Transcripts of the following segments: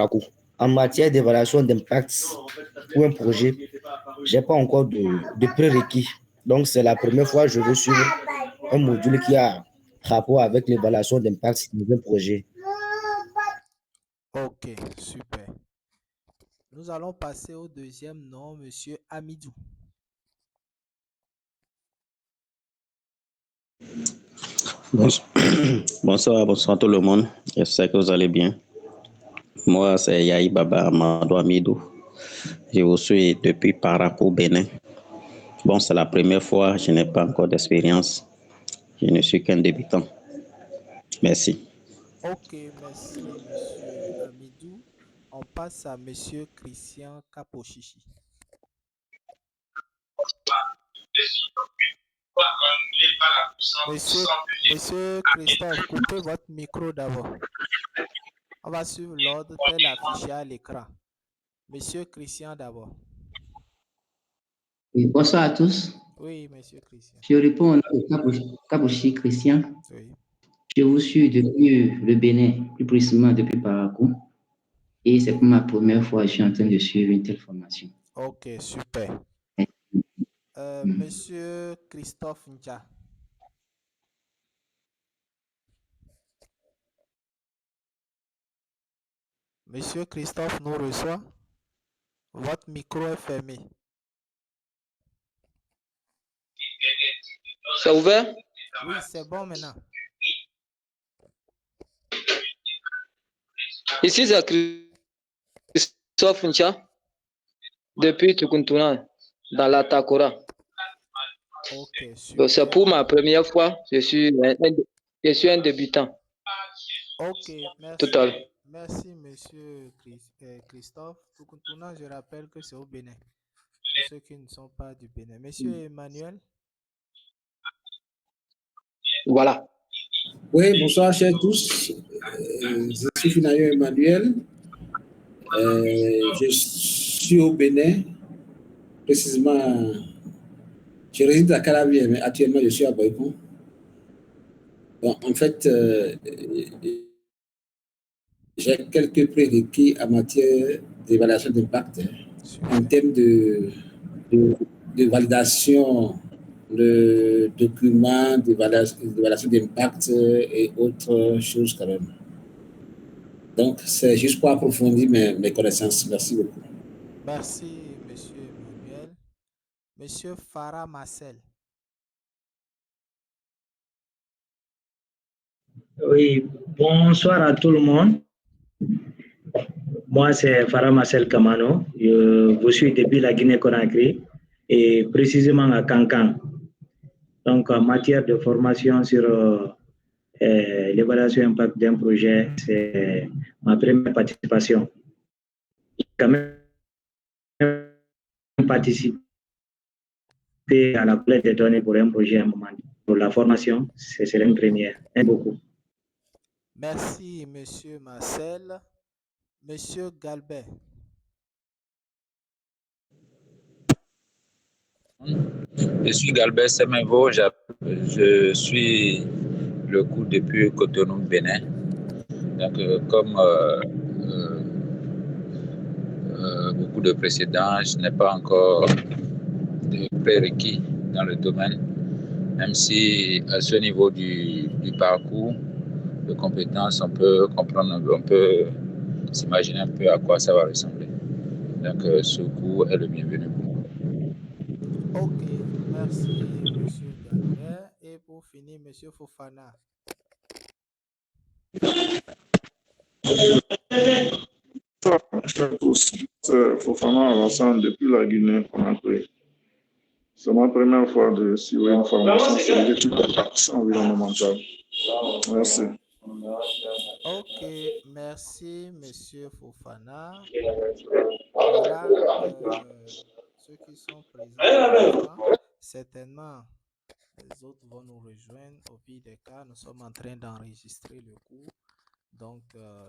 parcours. En matière d'évaluation d'impact pour un projet, je n'ai pas encore de prérequis. Donc, c'est la première fois que je veux suivre un module qui a rapport avec l'évaluation d'impact dans un projet. Ok, super. Nous allons passer au deuxième nom, Monsieur Amidou. Bonsoir tout le monde. J'espère que vous allez bien. Moi, c'est Yahi Baba Amadou Amidou. Je vous suis depuis Parakou, Bénin. Bon, c'est la première fois, je n'ai pas encore d'expérience. Je ne suis qu'un débutant. Merci. Ok, merci, Monsieur Amidou. On passe à Monsieur Christian Kapochichi. Monsieur Christophe, coupez votre micro d'abord. On va suivre l'ordre tel affiché à l'écran. Monsieur Christian d'abord. Oui, bonsoir à tous. Oui, Monsieur Christian. Je réponds au nom de Kabouchi Christian. Oui. Je vous suis depuis le Bénin, plus précisément depuis Parakou. Et c'est pour ma première fois que je suis en train de suivre une telle formation. Ok, super. Monsieur Christophe Ncha. Monsieur Christophe nous reçoit. Votre micro est fermé. C'est ouvert? Oui, c'est bon maintenant. Ici, c'est Christophe Ncha, depuis Tukuntuna, dans la Takora. Ok, super. C'est pour ma première fois, je suis un débutant. Ok, merci. Total. Merci, Monsieur Christophe. Tukuntuna, je rappelle que c'est au Bénin. Pour ceux qui ne sont pas du Bénin. Monsieur Emmanuel. Voilà. Oui, bonsoir, chers tous. Je suis Finayo Emmanuel. Je suis au Bénin, précisément. Je réside à Calavier, mais actuellement, je suis à Boycon. Bon, en fait, j'ai quelques prérequis en matière d'évaluation d'impact en termes de validation de documents, d'évaluation d'impact et autres choses quand même. Donc, c'est juste pour approfondir mes connaissances. Merci beaucoup. Merci, Monsieur Emmanuel. Monsieur Farah Marcel. Oui, bonsoir à tout le monde. Moi, c'est Farah Marcel Kamano. Je vous suis depuis la Guinée-Conakry et précisément à Cancan. Donc, en matière de formation sur l'évaluation impact d'un projet, c'est ma première participation. J'ai quand même participé à la collecte des données pour un projet à un moment. Pour la formation, c'est une première. Merci beaucoup. Merci, Monsieur Marcel. Monsieur Galbert. Je suis Galbert Semenvo, je suis le coup depuis Cotonou, Bénin. Donc, comme beaucoup de précédents, je n'ai pas encore de prérequis dans le domaine, même si à ce niveau du parcours de compétences, on peut comprendre, on peut s'imaginer un peu à quoi ça va ressembler. Donc, ce cours est le bienvenu pour moi. Ok, merci, Monsieur Galbert. Et pour finir, Monsieur Fofana. C'est Fofana Alassane depuis la Guinée-Conakry. C'est ma première fois de suivre une formation sur l'étude d'impact environnemental. Merci. Ok, merci, Monsieur Fofana. Voilà ceux qui sont présents. Certainement, les autres vont nous rejoindre. Au pire des cas, nous sommes en train d'enregistrer le cours. Donc,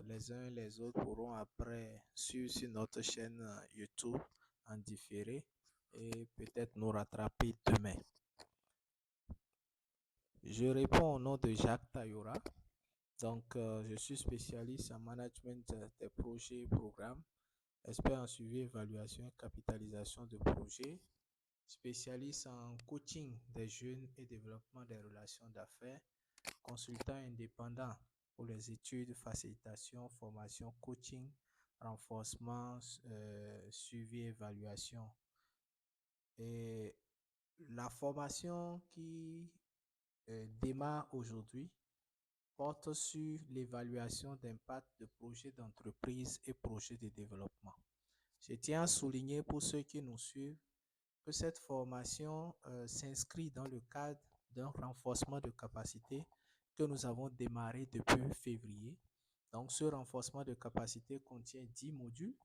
les uns et les autres pourront après suivre sur notre chaîne YouTube en différé et peut-être nous rattraper demain. Je réponds au nom de Jacques Tayora. Donc, je suis spécialiste en management des projets et programmes, expert en suivi, évaluation et capitalisation de projets, spécialiste en coaching des jeunes et développement des relations d'affaires, consultant indépendant pour les études, facilitation, formation, coaching, renforcement, suivi, évaluation. Et la formation qui démarre aujourd'hui porte sur l'évaluation d'impact de projets d'entreprise et projets de développement. Je tiens à souligner pour ceux qui nous suivent que cette formation s'inscrit dans le cadre d'un renforcement de capacité que nous avons démarré depuis février. Donc, ce renforcement de capacité contient 10 modules.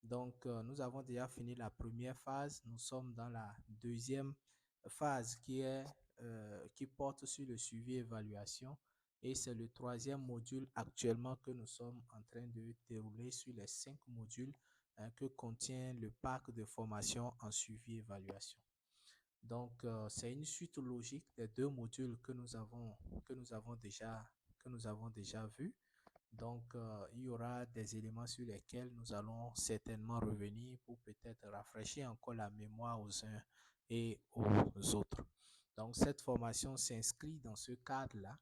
Donc, nous avons déjà fini la première phase. Nous sommes dans la deuxième phase qui porte sur le suivi et évaluation. Et c'est le troisième module actuellement que nous sommes en train de dérouler sur les 5 modules que contient le parc de formation en suivi et évaluation. Donc, c'est une suite logique des 2 modules que nous avons déjà vus. Donc, il y aura des éléments sur lesquels nous allons certainement revenir pour peut-être rafraîchir encore la mémoire aux uns et aux autres. Donc, cette formation s'inscrit dans ce cadre-là.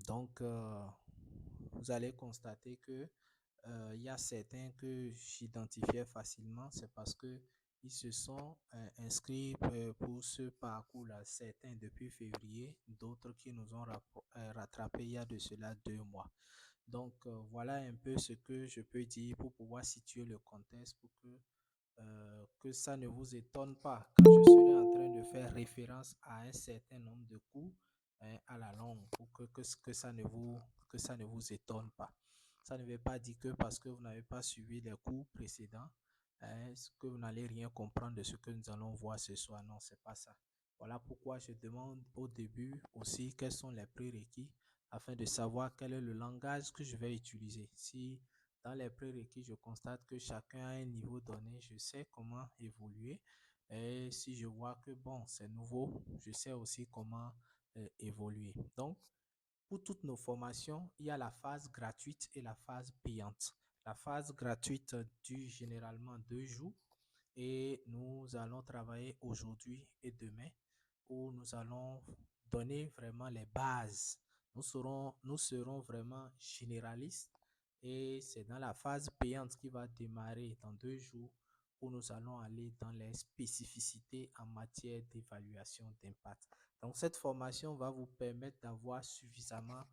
Donc, vous allez constater que il y a certains que j'identifiais facilement, c'est parce que ils se sont inscrits pour ce parcours-là, certains depuis février, d'autres qui nous ont rattrapés il y a de cela 2 mois. Donc, voilà un peu ce que je peux dire pour pouvoir situer le contexte pour que ça ne vous étonne pas quand je serai en train de faire référence à un certain nombre de cours à la longue pour que ça ne vous étonne pas. Ça ne veut pas dire que parce que vous n'avez pas suivi les cours précédents, que vous n'allez rien comprendre de ce que nous allons voir ce soir. Non, c'est pas ça. Voilà pourquoi je demande au début aussi quels sont les prérequis afin de savoir quel est le langage que je vais utiliser. Si dans les prérequis, je constate que chacun a un niveau donné, je sais comment évoluer. Et si je vois que bon, c'est nouveau, je sais aussi comment évoluer. Donc, pour toutes nos formations, il y a la phase gratuite et la phase payante. La phase gratuite dure généralement 2 jours et nous allons travailler aujourd'hui et demain où nous allons donner vraiment les bases. Nous serons vraiment généralistes et c'est dans la phase payante qui va démarrer dans 2 jours où nous allons aller dans les spécificités en matière d'évaluation d'impact. Donc, cette formation va vous permettre d'avoir suffisamment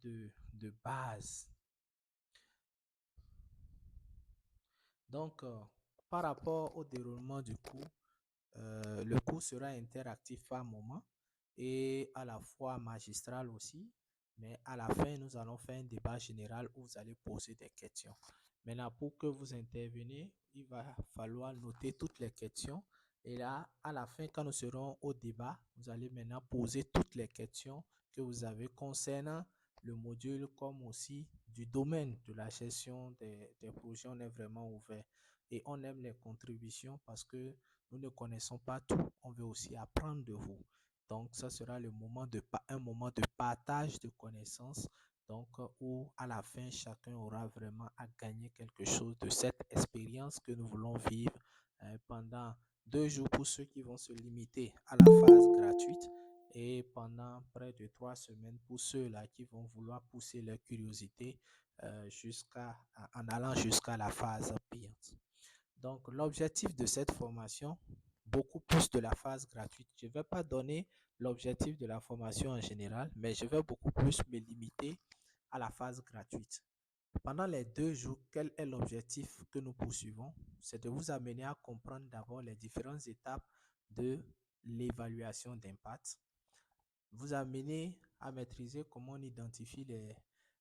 de bases. Donc, par rapport au déroulement du cours, le cours sera interactif par moment et à la fois magistral aussi. Mais à la fin, nous allons faire un débat général où vous allez poser des questions. Maintenant, pour que vous interveniez, il va falloir noter toutes les questions. Et là, à la fin, quand nous serons au débat, vous allez maintenant poser toutes les questions que vous avez concernant le module comme aussi du domaine de la gestion des projets. On est vraiment ouvert et on aime les contributions parce que nous ne connaissons pas tout. On veut aussi apprendre de vous. Donc, ça sera un moment de partage de connaissances. Donc, où à la fin, chacun aura vraiment à gagner quelque chose de cette expérience que nous voulons vivre pendant 2 jours pour ceux qui vont se limiter à la phase gratuite et pendant près de 3 semaines pour ceux-là qui vont vouloir pousser leur curiosité en allant jusqu'à la phase payante. Donc, l'objectif de cette formation, beaucoup plus de la phase gratuite, je ne vais pas donner l'objectif de la formation en général, mais je vais beaucoup plus me limiter à la phase gratuite. Pendant les 2 jours, quel est l'objectif que nous poursuivons? C'est de vous amener à comprendre d'abord les différentes étapes de l'évaluation d'impact, vous amener à maîtriser comment on identifie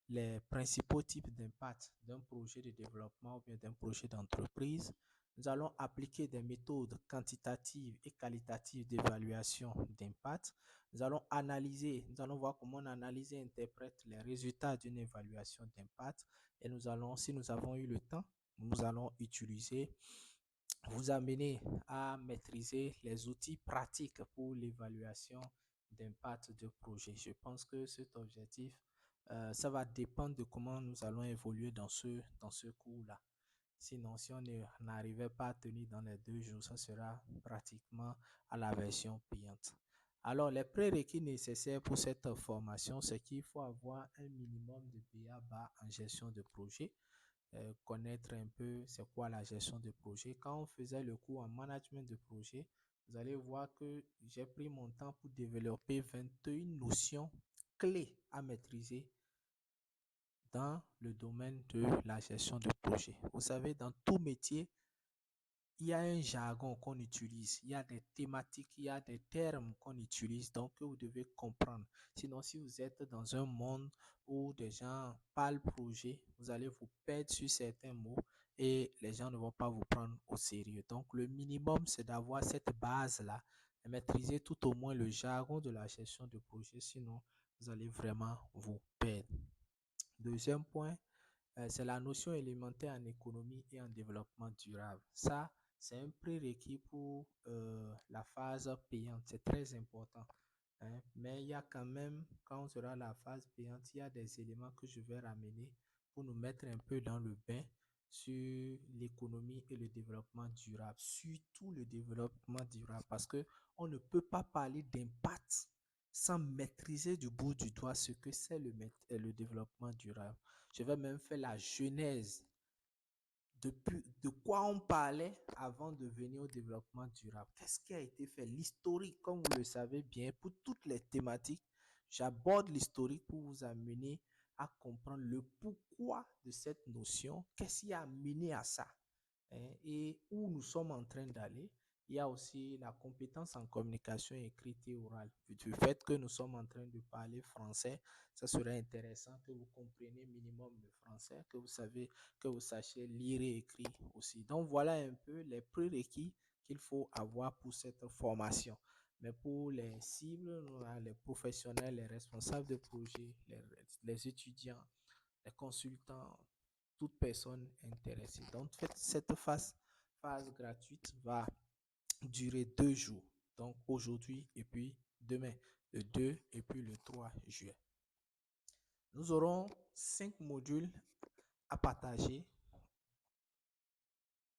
les principaux types d'impact d'un projet de développement ou bien d'un projet d'entreprise. Nous allons appliquer des méthodes quantitatives et qualitatives d'évaluation d'impact. Nous allons voir comment on analyse et interprète les résultats d'une évaluation d'impact. Et si nous avons eu le temps, nous allons vous amener à maîtriser les outils pratiques pour l'évaluation d'impact de projet. Je pense que cet objectif Ça va dépendre de comment nous allons évoluer dans ce cours-là. Sinon, si on n'arrivait pas à tenir dans les 2 jours, ça sera pratiquement à la version payante. Alors, les prérequis nécessaires pour cette formation, c'est qu'il faut avoir un minimum de BA en gestion de projet, connaître un peu c'est quoi la gestion de projet. Quand on faisait le cours en management de projet, vous allez voir que j'ai pris mon temps pour développer 21 notions clés à maîtriser dans le domaine de la gestion de projet. Vous savez, dans tout métier, il y a un jargon qu'on utilise, il y a des thématiques, il y a des termes qu'on utilise, donc que vous devez comprendre. Sinon, si vous êtes dans un monde où des gens parlent projet, vous allez vous perdre sur certains mots et les gens ne vont pas vous prendre au sérieux. Donc, le minimum, c'est d'avoir cette base-là et maîtriser tout au moins le jargon de la gestion de projet, sinon, vous allez vraiment vous perdre. Deuxième point, c'est la notion élémentaire en économie et en développement durable. Ça, c'est un prérequis pour la phase payante. C'est très important. Hein. Mais il y a quand même, quand on sera à la phase payante, il y a des éléments que je vais ramener pour nous mettre un peu dans le bain sur l'économie et le développement durable. Surtout le développement durable, parce que on ne peut pas parler d'impact sans maîtriser du bout du doigt ce que c'est le développement durable. Je vais même faire la genèse de quoi on parlait avant de venir au développement durable. Qu'est-ce qui a été fait? L'historique, comme vous le savez bien, pour toutes les thématiques, j'aborde l'historique pour vous amener à comprendre le pourquoi de cette notion, qu'est-ce qui a amené à ça, hein, et où nous sommes en train d'aller. Il y a aussi la compétence en communication écrite et orale. Du fait que nous sommes en train de parler français, ça serait intéressant que vous compreniez minimum le français, que vous sachiez lire et écrire aussi. Donc, voilà un peu les prérequis qu'il faut avoir pour cette formation. Mais pour les cibles, les professionnels, les responsables de projet, les étudiants, les consultants, toute personne intéressée. Donc, cette phase gratuite va durer 2 jours. Donc, aujourd'hui et puis demain, le 2 et puis le 3 juillet. Nous aurons 5 modules à partager.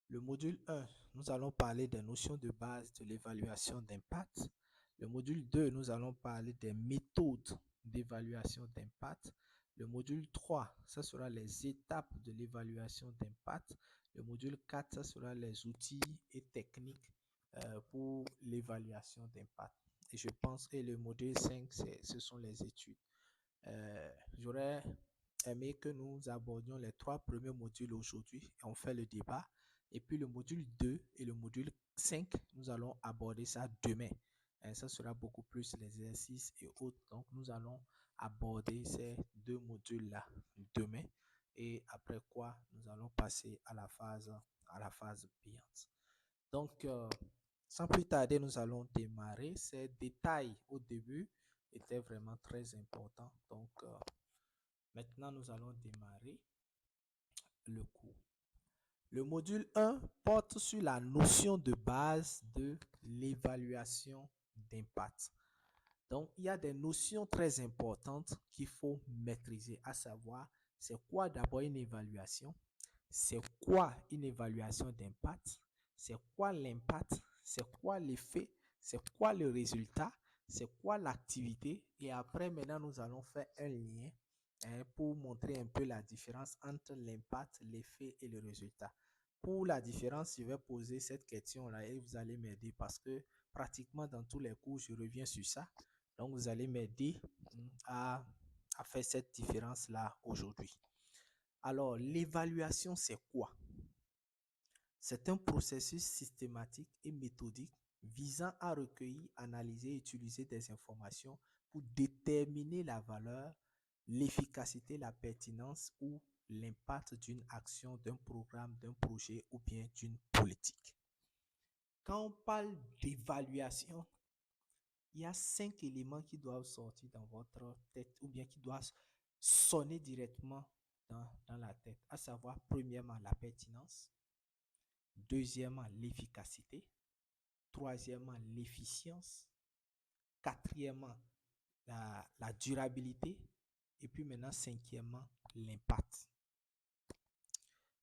Le module 1, nous allons parler des notions de base de l'évaluation d'impact. Le module 2, nous allons parler des méthodes d'évaluation d'impact. Le module 3, ça sera les étapes de l'évaluation d'impact. Le module 4, ça sera les outils et techniques pour l'évaluation d'impact. Et je pense que le module 5, ce sont les études. J'aurais aimé que nous abordions les 3 premiers modules aujourd'hui et on fait le débat. Et puis le module 2 et le module 5, nous allons aborder ça demain. Et ça sera beaucoup plus les exercices et autres. Donc, nous allons aborder ces 2 modules-là demain. Et après quoi, nous allons passer à la phase payante. Donc, sans plus tarder, nous allons démarrer. Ces détails au début étaient vraiment très importants. Donc, maintenant, nous allons démarrer le cours. Le module 1 porte sur la notion de base de l'évaluation d'impact. Donc, il y a des notions très importantes qu'il faut maîtriser, à savoir, c'est quoi d'abord une évaluation? C'est quoi une évaluation d'impact? C'est quoi l'impact? C'est quoi l'effet? C'est quoi le résultat? C'est quoi l'activité? Et après, maintenant, nous allons faire un lien pour montrer un peu la différence entre l'impact, l'effet et le résultat. Pour la différence, je vais poser cette question-là et vous allez m'aider parce que pratiquement dans tous les cours, je reviens sur ça. Donc, vous allez m'aider à faire cette différence-là aujourd'hui. Alors, l'évaluation, c'est quoi? C'est un processus systématique et méthodique visant à recueillir, analyser et utiliser des informations pour déterminer la valeur, l'efficacité, la pertinence ou l'impact d'une action, d'un programme, d'un projet ou bien d'une politique. Quand on parle d'évaluation, il y a 5 éléments qui doivent sortir dans votre tête ou bien qui doivent sonner directement dans la tête, à savoir premièrement la pertinence, deuxièmement l'efficacité, troisièmement l'efficience, quatrièmement la durabilité, Et puis maintenant, cinquièmement, l'impact.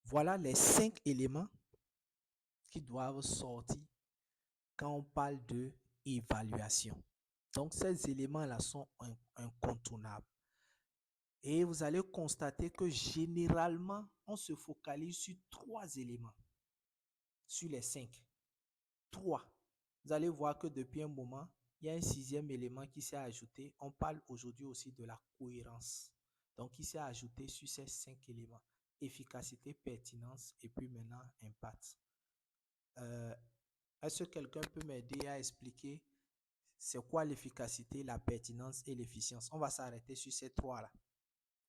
Voilà les 5 éléments qui doivent sortir quand on parle de évaluation. Donc, ces éléments-là sont incontournables. Et vous allez constater que généralement, on se focalise sur 3 éléments, sur les 5. 3. Vous allez voir que depuis un moment, il y a un 6e élément qui s'est ajouté. On parle aujourd'hui aussi de la cohérence. Donc, il s'est ajouté sur ces 5 éléments. Efficacité, pertinence et puis maintenant impact. Est-ce que quelqu'un peut m'aider à expliquer c'est quoi l'efficacité, la pertinence et l'efficience? On va s'arrêter sur ces 3-là.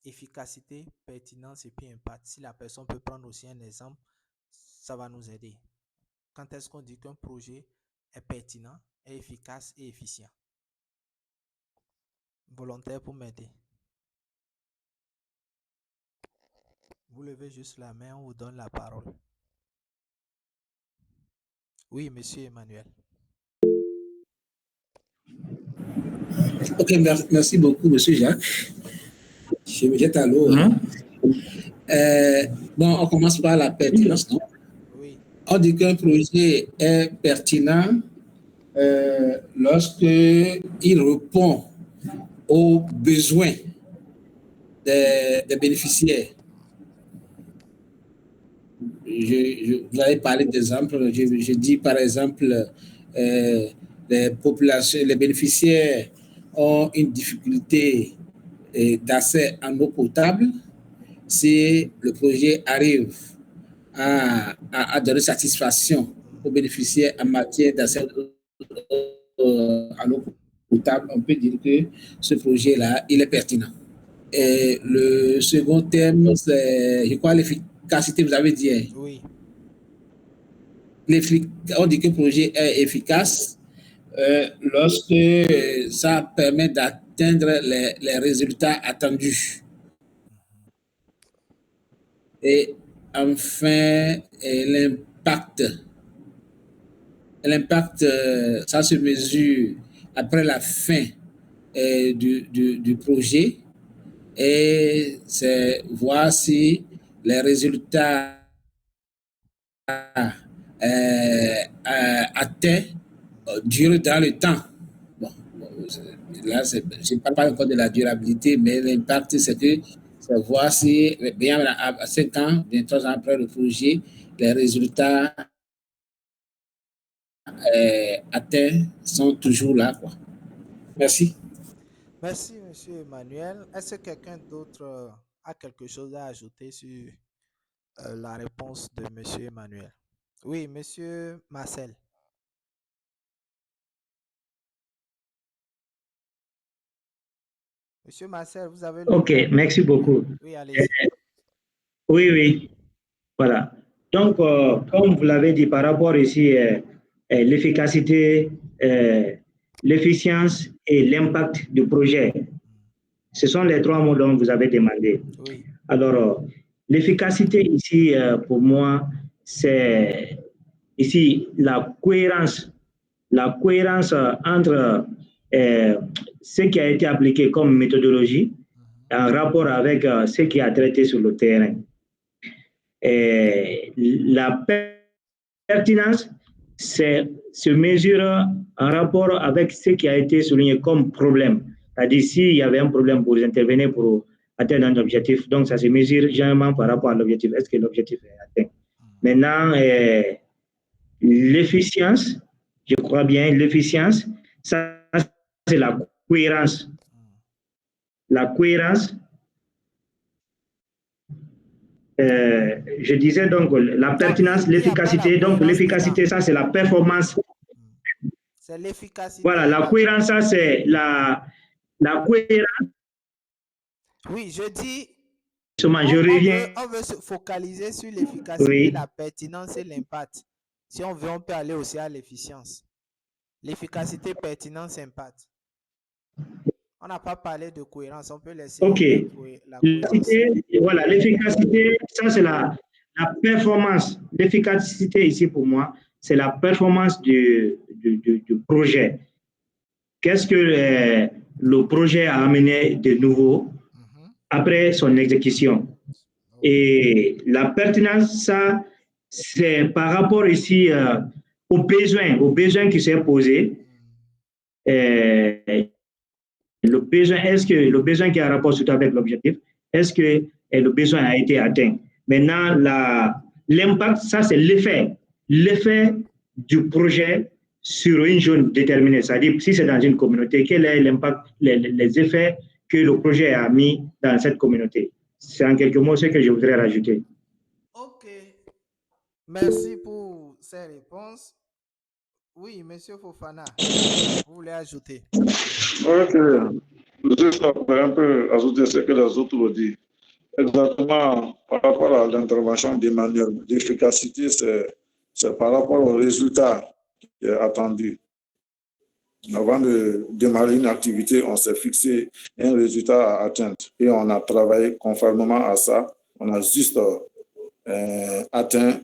Efficacité, pertinence et puis impact. Si la personne peut prendre aussi un exemple, ça va nous aider. Quand est-ce qu'on dit qu'un projet est pertinent, est efficace et efficient? Volontaire pour m'aider. Vous levez juste la main, on vous donne la parole. Oui, monsieur Emmanuel. Ok, merci beaucoup, monsieur Jacques. Je me jette à l'eau. Bon, on commence par la pertinence, non? Oui. On dit qu'un projet est pertinent lorsque il répond aux besoins des bénéficiaires. Vous avez parlé d'exemples. Je dis par exemple, les bénéficiaires ont une difficulté d'accès en eau potable. Si le projet arrive à donner satisfaction aux bénéficiaires en matière d'accès en eau potable, on peut dire que ce projet-là, il est pertinent. Et le second thème, c'est, je crois, l'efficacité, vous avez dit. Hein? Oui. On dit que le projet est efficace lorsque ça permet d'atteindre les résultats attendus. Et enfin, l'impact. L'impact, ça se mesure après la fin du projet et c'est voir si les résultats atteints durent dans le temps. Bon, là, je ne parle pas encore de la durabilité, mais l'impact, c'est voir si, bien à 5 ans, bien 3 ans après le projet, les résultats atteints sont toujours là, quoi. Merci. Merci, monsieur Emmanuel. Est-ce que quelqu'un d'autre a quelque chose à ajouter sur la réponse de monsieur Emmanuel? Oui, monsieur Marcel. Monsieur Marcel, vous avez... Ok, merci beaucoup. Oui, allez-y. Oui. Voilà. Donc, comme vous l'avez dit, par rapport ici, l'efficacité, l'efficience et l'impact du projet, ce sont les 3 mots dont vous avez demandé. Oui. Alors, l'efficacité ici, pour moi, c'est ici la cohérence entre ce qui a été appliqué comme méthodologie en rapport avec ce qui a traité sur le terrain. Et la pertinence se mesure en rapport avec ce qui a été souligné comme problème. C'est-à-dire, s'il y avait un problème pour intervenir pour atteindre un objectif, donc ça se mesure généralement par rapport à l'objectif. Est-ce que l'objectif est atteint? Maintenant, l'efficience, je crois bien, l'efficience, ça, c'est la cohérence. La cohérence, je disais donc la pertinence, l'efficacité. Donc, l'efficacité, ça, c'est la performance. C'est l'efficacité. Voilà, la cohérence, ça, c'est la cohérence. Oui, je dis. Je reviens. On veut se focaliser sur l'efficacité, la pertinence et l'impact. Si on veut, on peut aller aussi à l'efficience. L'efficacité, pertinence, impact. On n'a pas parlé de cohérence, on peut laisser la cohérence. Voilà, l'efficacité, ça c'est la performance. L'efficacité ici pour moi, c'est la performance du projet. Qu'est-ce que le projet a amené de nouveau après son exécution. Et la pertinence, ça, c'est par rapport ici aux besoins qui s'est posé. Le besoin, est-ce que le besoin qui a rapport surtout avec l'objectif, est-ce que le besoin a été atteint? Maintenant, l'impact, ça c'est l'effet du projet sur une zone déterminée. C'est-à-dire, si c'est dans une communauté, quel est l'impact, les effets que le projet a mis dans cette communauté? C'est en quelques mots ce que je voudrais rajouter. Ok. Merci pour ces réponses. Oui, Monsieur Fofana, vous voulez ajouter? Ok. Juste après un peu ajouter ce que les autres ont dit. Exactement par rapport à l'intervention d'Emmanuel, l'efficacité, c'est par rapport au résultat qui est attendu. Avant de démarrer une activité, on s'est fixé un résultat à atteindre et on a travaillé conformément à ça. On a juste atteint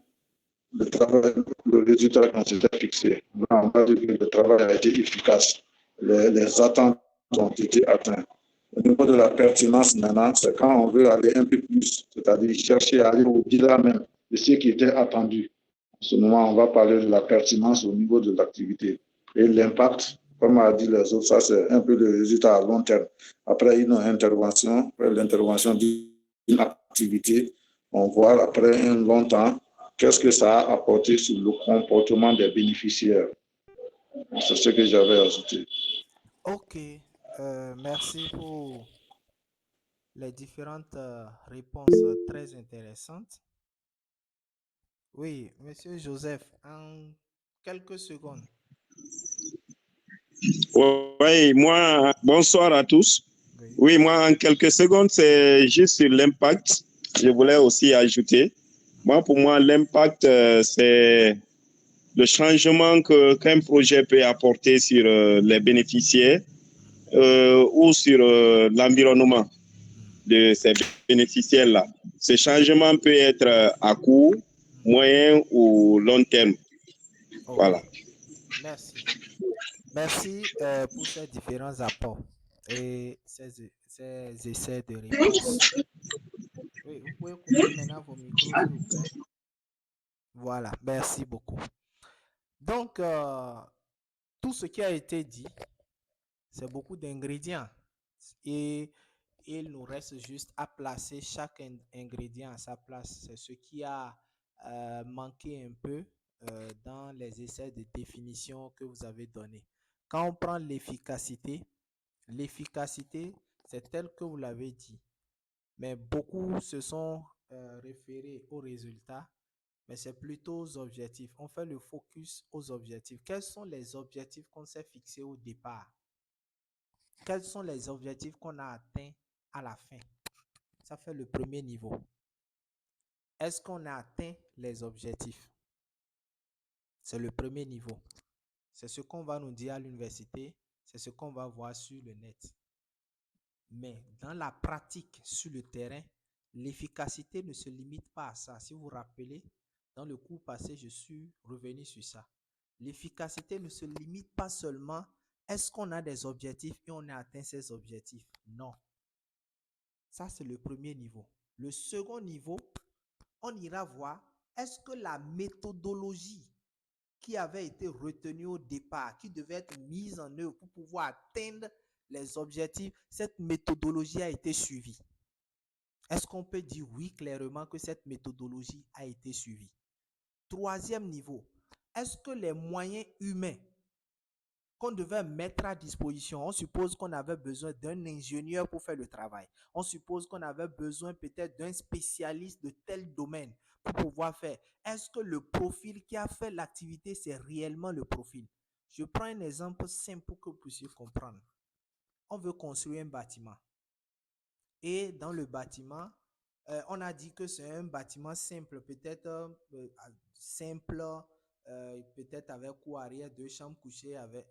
le résultat qu'on s'était fixé. Là, on va dire que le travail a été efficace. Les attentes ont été atteintes. Au niveau de la pertinence, maintenant, c'est quand on veut aller un peu plus, c'est-à-dire chercher à aller au-delà même de ce qui était attendu. En ce moment, on va parler de la pertinence au niveau de l'activité. Et l'impact, comme a dit les autres, ça c'est un peu le résultat à long terme. Après une intervention, après l'intervention d'une activité, on voit après un long temps qu'est-ce que ça a apporté sur le comportement des bénéficiaires. C'est ce que j'avais ajouté. Ok, merci pour les différentes réponses très intéressantes. Oui, Monsieur Joseph, en quelques secondes. Oui, moi, bonsoir à tous. Oui, moi, en quelques secondes, c'est juste sur l'impact. Je voulais aussi ajouter. Moi, pour moi, l'impact, c'est le changement qu'un projet peut apporter sur les bénéficiaires ou sur l'environnement de ces bénéficiaires-là. Ce changement peut être à court, moyen ou long terme. Okay. Voilà. Merci. Merci pour ces différents apports et ces essais de réponse. Oui, vous pouvez couper maintenant vos micros, s'il vous plaît. Voilà, merci beaucoup. Donc, tout ce qui a été dit, c'est beaucoup d'ingrédients et il nous reste juste à placer chaque ingrédient à sa place. C'est ce qui a manqué un peu dans les essais de définition que vous avez donnés. Quand on prend l'efficacité, c'est tel que vous l'avez dit, mais beaucoup se sont référés aux résultats, mais c'est plutôt aux objectifs. On fait le focus aux objectifs. Quels sont les objectifs qu'on s'est fixés au départ? Quels sont les objectifs qu'on a atteints à la fin? Ça fait le premier niveau. Est-ce qu'on a atteint les objectifs? C'est le premier niveau. C'est ce qu'on va nous dire à l'université, c'est ce qu'on va voir sur le net. Mais dans la pratique, sur le terrain, l'efficacité ne se limite pas à ça. Si vous vous rappelez, dans le cours passé, je suis revenu sur ça. L'efficacité ne se limite pas seulement est-ce qu'on a des objectifs et on a atteint ces objectifs. Non. Ça, c'est le premier niveau. Le second niveau, on ira voir est-ce que la méthodologie qui avait été retenue au départ, qui devait être mise en œuvre pour pouvoir atteindre les objectifs, cette méthodologie a été suivie. Est-ce qu'on peut dire oui clairement que cette méthodologie a été suivie? Troisième niveau, est-ce que les moyens humains qu'on devait mettre à disposition, on suppose qu'on avait besoin d'un ingénieur pour faire le travail. On suppose qu'on avait besoin peut-être d'un spécialiste de tel domaine pour pouvoir faire. Est-ce que le profil qui a fait l'activité, c'est réellement le profil? Je prends un exemple simple pour que vous puissiez comprendre. On veut construire un bâtiment. Et dans le bâtiment, on a dit que c'est un bâtiment simple, peut-être simple, peut-être avec cour arrière, deux chambres couchées, avec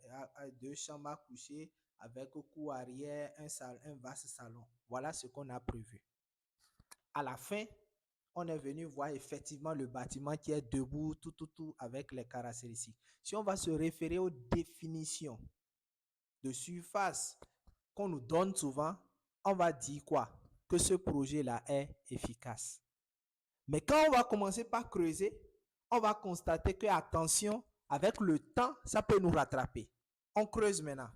deux chambres à coucher, avec cour arrière, un vaste salon. Voilà ce qu'on a prévu. À la fin, on est venu voir effectivement le bâtiment qui est debout, tout, avec les caractéristiques. Si on va se référer aux définitions de surface qu'on nous donne souvent, on va dire quoi? que ce projet-là est efficace. Mais quand on va commencer par creuser, on va constater que, attention, avec le temps, ça peut nous rattraper. On creuse maintenant.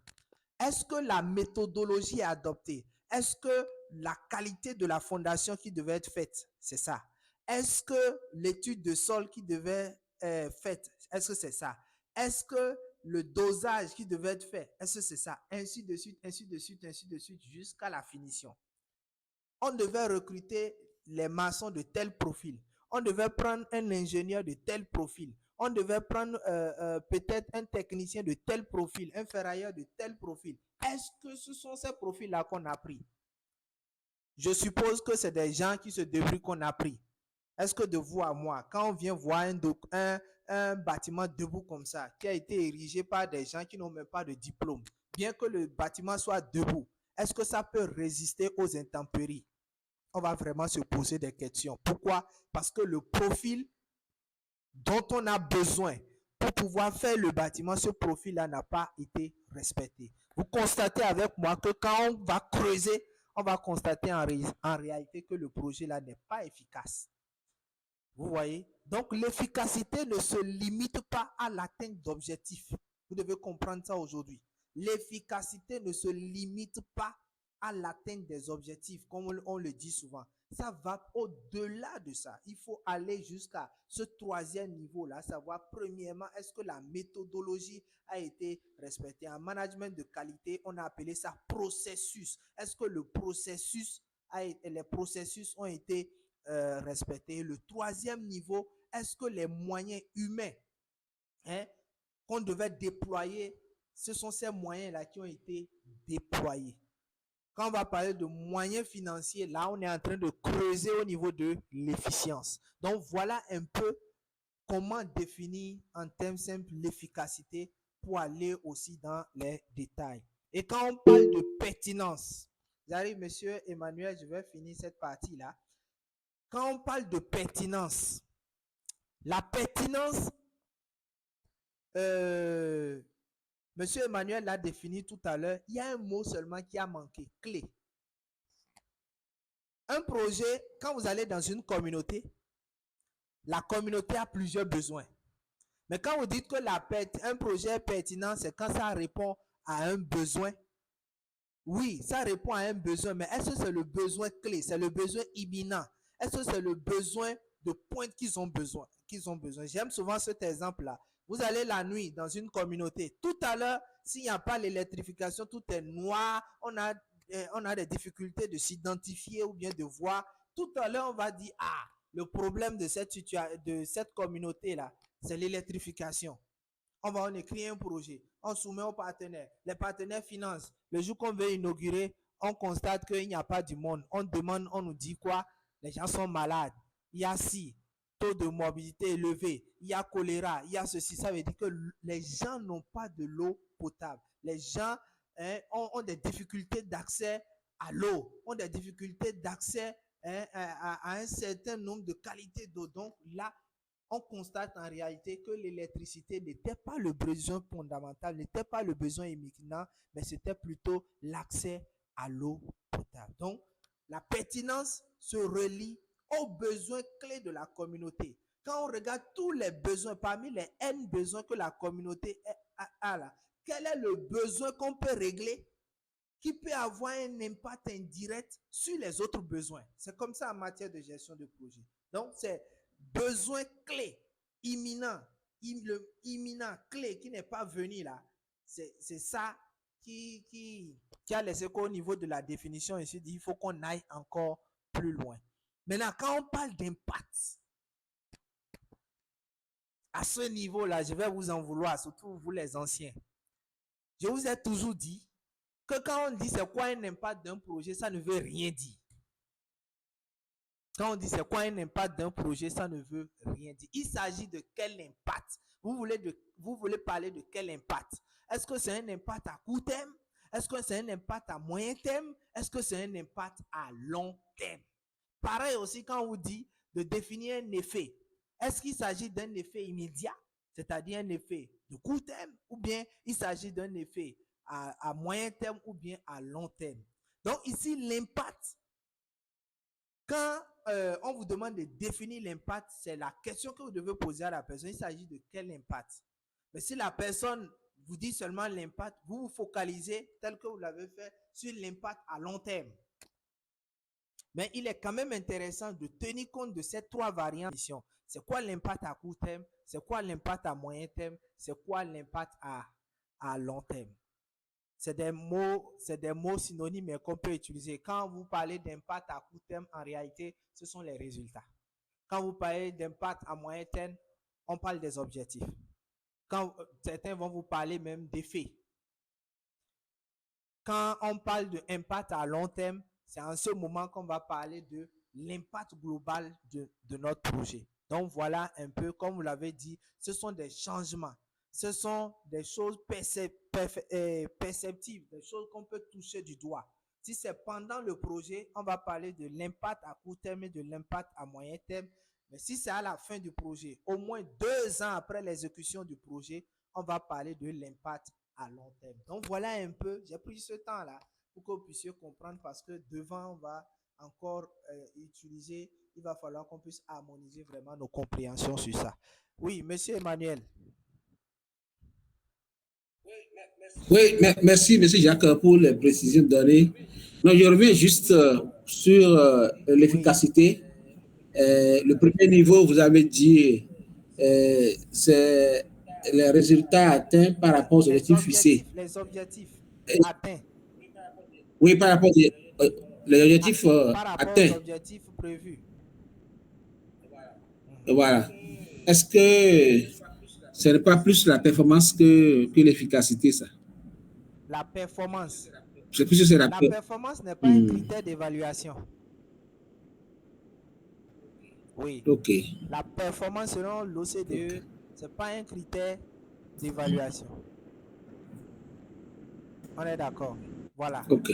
Est-ce que la méthodologie est adoptée? Est-ce que la qualité de la fondation qui devait être faite, c'est ça? Est-ce que l'étude de sol qui devait être faite, est-ce que c'est ça? Est-ce que le dosage qui devait être fait, est-ce que c'est ça? Ainsi de suite, ainsi de suite, ainsi de suite, jusqu'à la finition. On devait recruter les maçons de tel profil. On devait prendre un ingénieur de tel profil. On devait prendre peut-être un technicien de tel profil, un ferrailleur de tel profil. Est-ce que ce sont ces profils-là qu'on a pris? Je suppose que c'est des gens qui se débrouillent qu'on a pris. Est-ce que de vous à moi, quand on vient voir un bâtiment debout comme ça, qui a été érigé par des gens qui n'ont même pas de diplôme, bien que le bâtiment soit debout, est-ce que ça peut résister aux intempéries? On va vraiment se poser des questions. Pourquoi? Parce que le profil dont on a besoin pour pouvoir faire le bâtiment, ce profil-là n'a pas été respecté. Vous constatez avec moi que quand on va creuser, on va constater en réalité que le projet-là n'est pas efficace. Vous voyez? Donc, l'efficacité ne se limite pas à l'atteinte d'objectifs. Vous devez comprendre ça aujourd'hui. L'efficacité ne se limite pas à l'atteinte des objectifs, comme on le dit souvent. Ça va au-delà de ça. Il faut aller jusqu'à ce troisième niveau-là, savoir premièrement, est-ce que la méthodologie a été respectée? En management de qualité, on a appelé ça processus. Est-ce que le processus les processus ont été respectés? Le troisième niveau, est-ce que les moyens humains qu'on devait déployer, ce sont ces moyens-là qui ont été déployés? Quand on va parler de moyens financiers, là, on est en train de creuser au niveau de l'efficience. Donc, voilà un peu comment définir en termes simples l'efficacité pour aller aussi dans les détails. Et quand on parle de pertinence, j'arrive, monsieur Emmanuel, je vais finir cette partie-là. Quand on parle de pertinence, la pertinence, monsieur Emmanuel l'a défini tout à l'heure, il y a un mot seulement qui a manqué, clé. Un projet, quand vous allez dans une communauté, la communauté a plusieurs besoins. Mais quand vous dites que un projet est pertinent, c'est quand ça répond à un besoin. Oui, ça répond à un besoin, mais est-ce que c'est le besoin clé? C'est le besoin imminent? Est-ce que c'est le besoin de pointe qu'ils ont besoin? J'aime souvent cet exemple-là. Vous allez la nuit dans une communauté. Tout à l'heure, s'il n'y a pas l'électrification, tout est noir, on a des difficultés de s'identifier ou bien de voir. Tout à l'heure, on va dire, ah, le problème de cette communauté-là, c'est l'électrification. On écrit un projet, on soumet aux partenaires, les partenaires financent. Le jour qu'on veut inaugurer, on constate qu'il n'y a pas du monde. On demande, on nous dit quoi? Les gens sont malades. Il y a taux de morbidité élevé, il y a choléra, il y a ceci. Ça veut dire que les gens n'ont pas de l'eau potable. Les gens ont des difficultés d'accès à l'eau, ont des difficultés d'accès à un certain nombre de qualités d'eau. Donc là, on constate en réalité que l'électricité n'était pas le besoin fondamental, n'était pas le besoin imminent, mais c'était plutôt l'accès à l'eau potable. Donc, la pertinence se relie aux besoins clés de la communauté. Quand on regarde tous les besoins, parmi les N besoins que la communauté a là, quel est le besoin qu'on peut régler qui peut avoir un impact indirect sur les autres besoins? C'est comme ça en matière de gestion de projet. Donc, c'est besoin clé, imminent, clé qui n'est pas venu là. C'est ça qui a laissé qu'au niveau de la définition ici, il faut qu'on aille encore plus loin. Maintenant, quand on parle d'impact, à ce niveau-là, je vais vous en vouloir, surtout vous les anciens. Je vous ai toujours dit que quand on dit c'est quoi un impact d'un projet, ça ne veut rien dire. Quand on dit c'est quoi un impact d'un projet, ça ne veut rien dire. Il s'agit de quel impact? Vous voulez parler de quel impact? Est-ce que c'est un impact à court terme? Est-ce que c'est un impact à moyen terme? Est-ce que c'est un impact à long terme? Pareil aussi quand on vous dit de définir un effet. Est-ce qu'il s'agit d'un effet immédiat, c'est-à-dire un effet de court terme, ou bien il s'agit d'un effet à moyen terme ou bien à long terme? Donc ici, l'impact Quand on vous demande de définir l'impact, c'est la question que vous devez poser à la personne. Il s'agit de quel impact? Mais si la personne vous dit seulement l'impact, vous vous focalisez, tel que vous l'avez fait, sur l'impact à long terme. Mais il est quand même intéressant de tenir compte de ces trois variantes. C'est quoi l'impact à court terme? C'est quoi l'impact à moyen terme? C'est quoi l'impact à long terme? C'est des mots synonymes qu'on peut utiliser. Quand vous parlez d'impact à court terme, en réalité, ce sont les résultats. Quand vous parlez d'impact à moyen terme, on parle des objectifs. Quand certains vont vous parler même d'effets. Quand on parle d'impact à long terme, c'est en ce moment qu'on va parler de l'impact global de notre projet. Donc voilà un peu, comme vous l'avez dit, ce sont des changements. Ce sont des choses perceptibles, des choses qu'on peut toucher du doigt. Si c'est pendant le projet, on va parler de l'impact à court terme et de l'impact à moyen terme. Mais si c'est à la fin du projet, au moins 2 ans après l'exécution du projet, on va parler de l'impact à long terme. Donc voilà un peu, j'ai pris ce temps-là pour que vous puissiez comprendre parce que devant, on va encore utiliser, il va falloir qu'on puisse harmoniser vraiment nos compréhensions sur ça. Oui, monsieur Emmanuel. Oui, merci, monsieur Jacques, pour les précisions données. Non, je reviens juste sur l'efficacité. Le premier niveau, vous avez dit, c'est les résultats atteints par rapport aux objectifs fixés. Les objectifs atteints. Oui, par rapport aux objectifs atteints. Aux objectifs prévus. Voilà. Est-ce que ce n'est pas plus la performance que l'efficacité, ça? La performance. Je sais plus si c'est la performance n'est pas un critère d'évaluation. Oui. OK. La performance selon l'OCDE, ce n'est pas un critère d'évaluation. On est d'accord. Voilà. OK.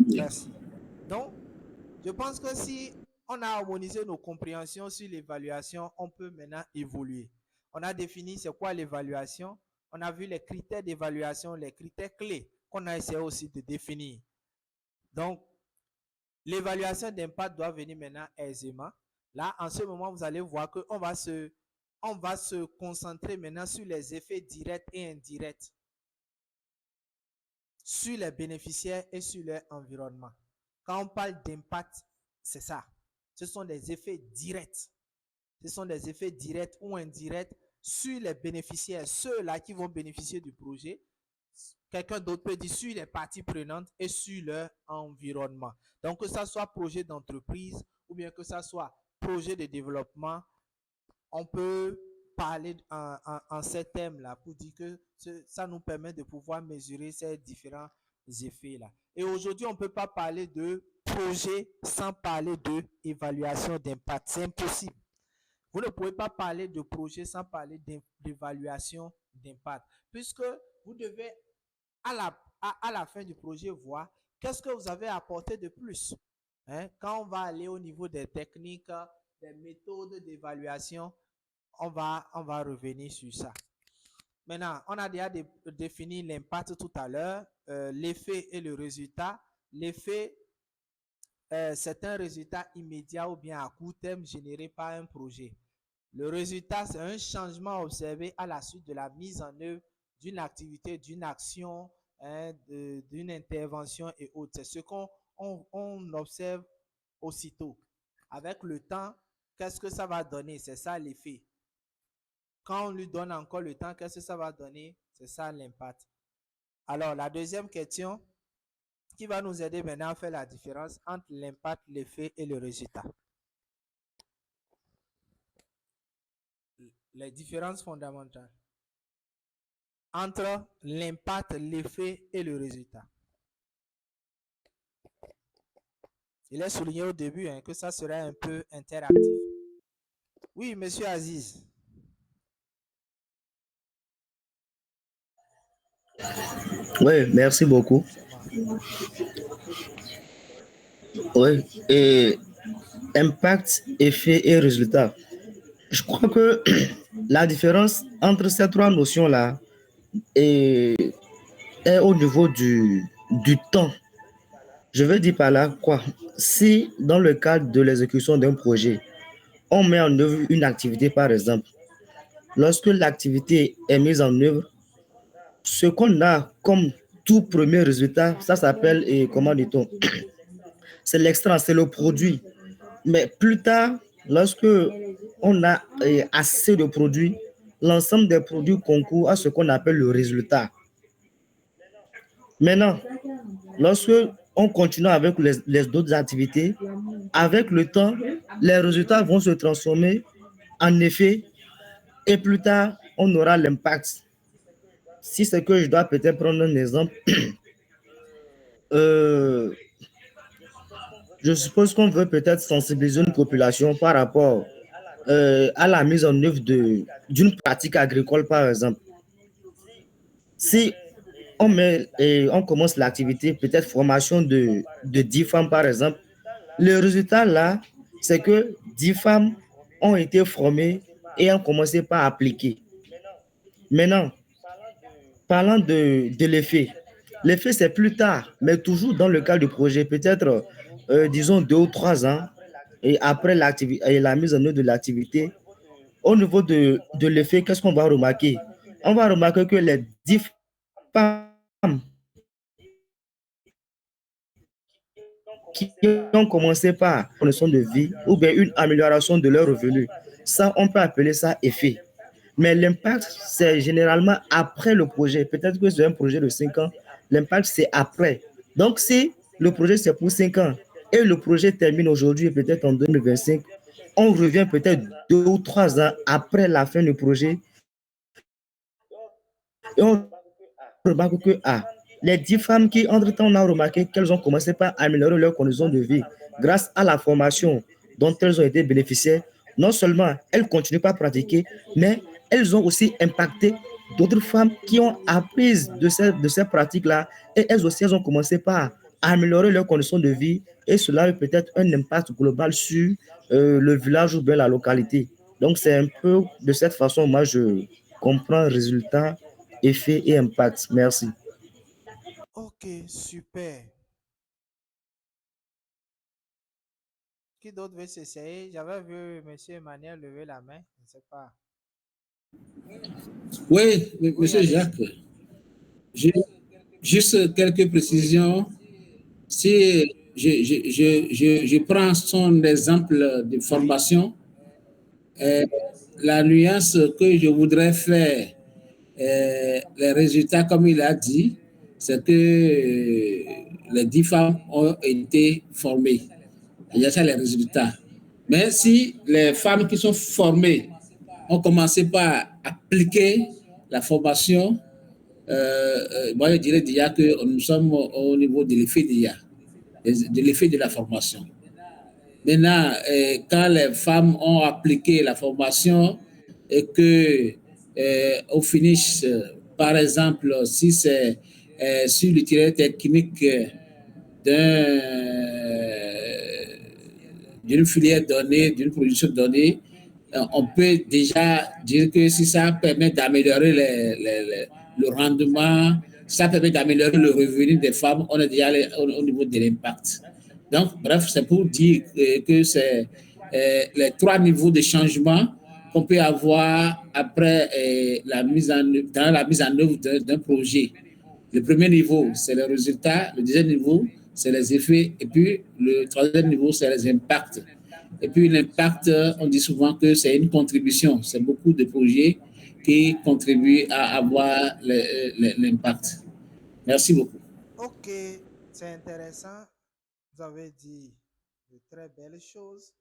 Merci. Donc, je pense que si on a harmonisé nos compréhensions sur l'évaluation, on peut maintenant évoluer. On a défini c'est quoi l'évaluation. On a vu les critères d'évaluation, les critères clés qu'on a essayé aussi de définir. Donc, l'évaluation d'impact doit venir maintenant aisément. Là, en ce moment, vous allez voir qu'on va se concentrer maintenant sur les effets directs et indirects, sur les bénéficiaires et sur leur environnement. Quand on parle d'impact, c'est ça. Ce sont des effets directs. Ce sont des effets directs ou indirects sur les bénéficiaires, ceux-là qui vont bénéficier du projet. Quelqu'un d'autre peut dire sur les parties prenantes et sur leur environnement. Donc, que ça soit projet d'entreprise ou bien que ça soit projet de développement, on peut parler en ces thèmes-là pour dire que ça nous permet de pouvoir mesurer ces différents effets-là. Et aujourd'hui, on ne peut pas parler de projet sans parler d'évaluation d'impact. C'est impossible. Vous ne pouvez pas parler de projet sans parler d'évaluation d'impact, puisque vous devez, à la fin du projet, voir qu'est-ce que vous avez apporté de plus. Quand on va aller au niveau des techniques, des méthodes d'évaluation, on va revenir sur ça. Maintenant, on a déjà défini l'impact tout à l'heure, l'effet et le résultat. L'effet, c'est un résultat immédiat ou bien à court terme généré par un projet. Le résultat, c'est un changement observé à la suite de la mise en œuvre d'une activité, d'une action, d'une intervention et autres. C'est ce qu'on observe aussitôt. Avec le temps, qu'est-ce que ça va donner? C'est ça l'effet. Quand on lui donne encore le temps, qu'est-ce que ça va donner? C'est ça l'impact. Alors, la deuxième question qui va nous aider maintenant à faire la différence entre l'impact, l'effet et le résultat. Les différences fondamentales entre l'impact, l'effet et le résultat. Il est souligné au début que ça serait un peu interactif. Oui, monsieur Aziz. Oui, merci beaucoup. Oui, et impact, effet et résultat. Je crois que la différence entre ces trois notions-là est au niveau du temps. Je veux dire par là quoi? Si dans le cadre de l'exécution d'un projet, on met en œuvre une activité par exemple, lorsque l'activité est mise en œuvre, ce qu'on a comme tout premier résultat, ça s'appelle, et comment dit-on, c'est l'extra, c'est le produit. Mais plus tard, lorsque on a assez de produits, l'ensemble des produits concourent à ce qu'on appelle le résultat. Maintenant, lorsque on continue avec les autres activités, avec le temps, les résultats vont se transformer en effet et plus tard, on aura l'impact. Si c'est que je dois peut-être prendre un exemple, je suppose qu'on veut peut-être sensibiliser une population par rapport à la mise en œuvre d'une pratique agricole, par exemple. Si on commence l'activité, peut-être formation de 10 femmes, par exemple, le résultat là, c'est que 10 femmes ont été formées et ont commencé par appliquer. Maintenant, parlant de l'effet, l'effet c'est plus tard, mais toujours dans le cadre du projet, peut-être, disons, 2 ou 3 ans, et après la mise en œuvre de l'activité, au niveau de l'effet, qu'est-ce qu'on va remarquer? On va remarquer que les 10 femmes qui ont commencé par une condition de vie ou bien une amélioration de leur revenu, ça, on peut appeler ça effet. Mais l'impact, c'est généralement après le projet. Peut-être que c'est un projet de 5 ans, l'impact, c'est après. Donc, si le projet, c'est pour 5 ans et le projet termine aujourd'hui, peut-être en 2025, on revient peut-être 2 ou 3 ans après la fin du projet et on remarque que les 10 femmes qui, entre-temps, on a remarqué qu'elles ont commencé par améliorer leurs conditions de vie grâce à la formation dont elles ont été bénéficiaires. Non seulement elles continuent par pratiquer, mais elles ont aussi impacté d'autres femmes qui ont appris de ces pratiques-là et elles aussi, elles ont commencé par améliorer leurs conditions de vie et cela a peut-être un impact global sur le village ou bien la localité. Donc, c'est un peu de cette façon, moi, je comprends résultat, effet et impact. Merci. Ok, super. Qui d'autre veut s'essayer? J'avais vu M. Emmanuel lever la main. Je ne sais pas. Oui, Oui, Monsieur allez-y. Jacques, j'ai juste quelques précisions. Si je prends son exemple de formation, la nuance que je voudrais faire, les résultats, comme il a dit, c'est que les 10 femmes ont été formées. Il y a ça les résultats. Mais si les femmes qui sont formées ont commencé par appliquer la formation, moi je dirais déjà que nous sommes au niveau de l'effet déjà, de l'effet de la formation. Maintenant, quand les femmes ont appliqué la formation et que au finish, par exemple, si c'est sur l'itinéraire technique d'une filière donnée, d'une production donnée, on peut déjà dire que si ça permet d'améliorer le rendement, ça permet d'améliorer le revenu des femmes, on est déjà au niveau de l'impact. Donc, bref, c'est pour dire que c'est les 3 niveaux de changement qu'on peut avoir après dans la mise en œuvre d'un projet. Le premier niveau, c'est le résultat. Le deuxième niveau, c'est les effets. Et puis, le troisième niveau, c'est les impacts. Et puis, l'impact, on dit souvent que c'est une contribution. C'est beaucoup de projets qui contribuent à avoir l'impact. Merci beaucoup. Ok, c'est intéressant. Vous avez dit de très belles choses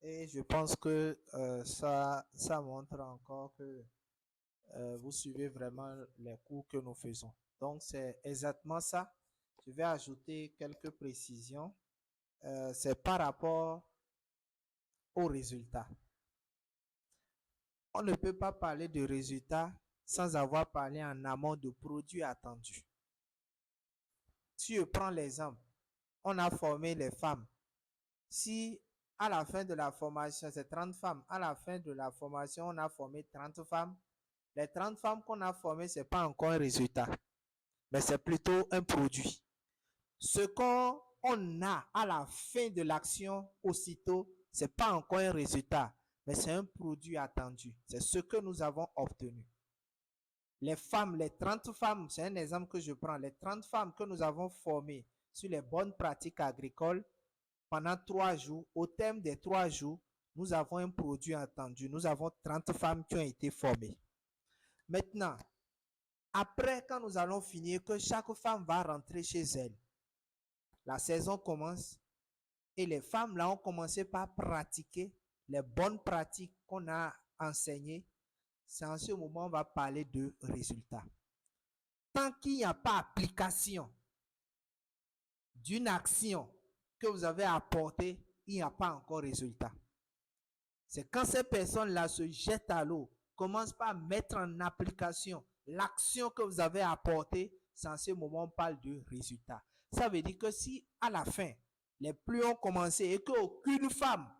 et je pense que ça montre encore que vous suivez vraiment les cours que nous faisons. Donc, c'est exactement ça. Je vais ajouter quelques précisions. C'est par rapport aux résultats. On ne peut pas parler de résultats sans avoir parlé en amont de produits attendus. Si je prends l'exemple, on a formé les femmes. Si à la fin de la formation, c'est 30 femmes, à la fin de la formation, on a formé 30 femmes, les 30 femmes qu'on a formées, ce n'est pas encore un résultat, mais c'est plutôt un produit. ce qu'on a à la fin de l'action aussitôt, ce n'est pas encore un résultat, mais c'est un produit attendu. C'est ce que nous avons obtenu. Les femmes, les 30 femmes, c'est un exemple que je prends, les 30 femmes que nous avons formées sur les bonnes pratiques agricoles pendant 3 jours, au terme des 3 jours, nous avons un produit attendu. Nous avons 30 femmes qui ont été formées. Maintenant, après, quand nous allons finir, que chaque femme va rentrer chez elle, la saison commence et les femmes là ont commencé par pratiquer les bonnes pratiques qu'on a enseignées. C'est en ce moment on va parler de résultats. Tant qu'il n'y a pas application d'une action que vous avez apportée, il n'y a pas encore résultat. C'est quand ces personnes-là se jettent à l'eau, commencent par mettre en application l'action que vous avez apportée, c'est en ce moment on parle de résultat. Ça veut dire que si à la fin, les pluies ont commencé et qu'aucune femme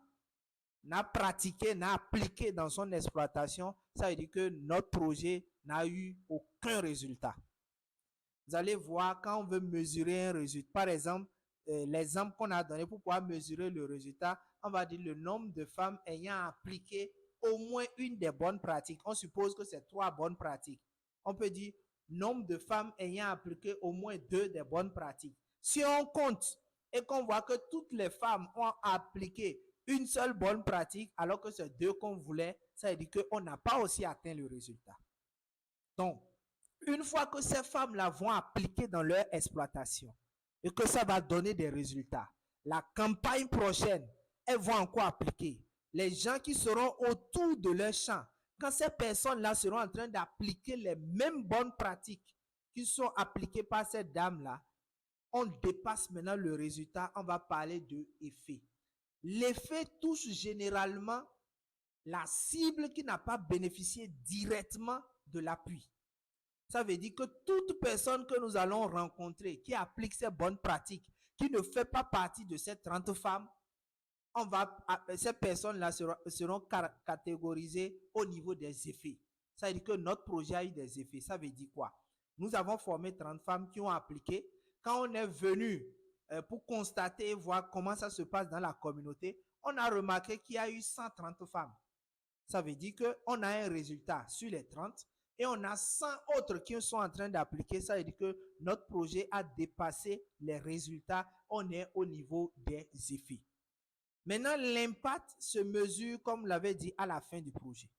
n'a pratiqué, n'a appliqué dans son exploitation, ça veut dire que notre projet n'a eu aucun résultat. Vous allez voir quand on veut mesurer un résultat, par exemple, l'exemple qu'on a donné pour pouvoir mesurer le résultat, on va dire le nombre de femmes ayant appliqué au moins une des bonnes pratiques. On suppose que c'est 3 bonnes pratiques. On peut dire nombre de femmes ayant appliqué au moins 2 des bonnes pratiques. Si on compte et qu'on voit que toutes les femmes ont appliqué une seule bonne pratique alors que c'est 2 qu'on voulait, ça veut dire qu'on n'a pas aussi atteint le résultat. Donc, une fois que ces femmes-là vont appliquer dans leur exploitation et que ça va donner des résultats, la campagne prochaine, elles vont encore appliquer. Les gens qui seront autour de leur champ, quand ces personnes-là seront en train d'appliquer les mêmes bonnes pratiques qui sont appliquées par ces dames-là, on dépasse maintenant le résultat, on va parler de effet. L'effet touche généralement la cible qui n'a pas bénéficié directement de l'appui. Ça veut dire que toute personne que nous allons rencontrer qui applique ces bonnes pratiques, qui ne fait pas partie de ces 30 femmes, ces personnes-là seront catégorisées au niveau des effets. Ça veut dire que notre projet a eu des effets. Ça veut dire quoi? Nous avons formé 30 femmes qui ont appliqué. Quand on est venu pour constater et voir comment ça se passe dans la communauté, on a remarqué qu'il y a eu 130 femmes. Ça veut dire qu'on a un résultat sur les 30 et on a 100 autres qui sont en train d'appliquer. Ça veut dire que notre projet a dépassé les résultats. On est au niveau des effets. Maintenant, l'impact se mesure, comme l'avait dit, à la fin du projet.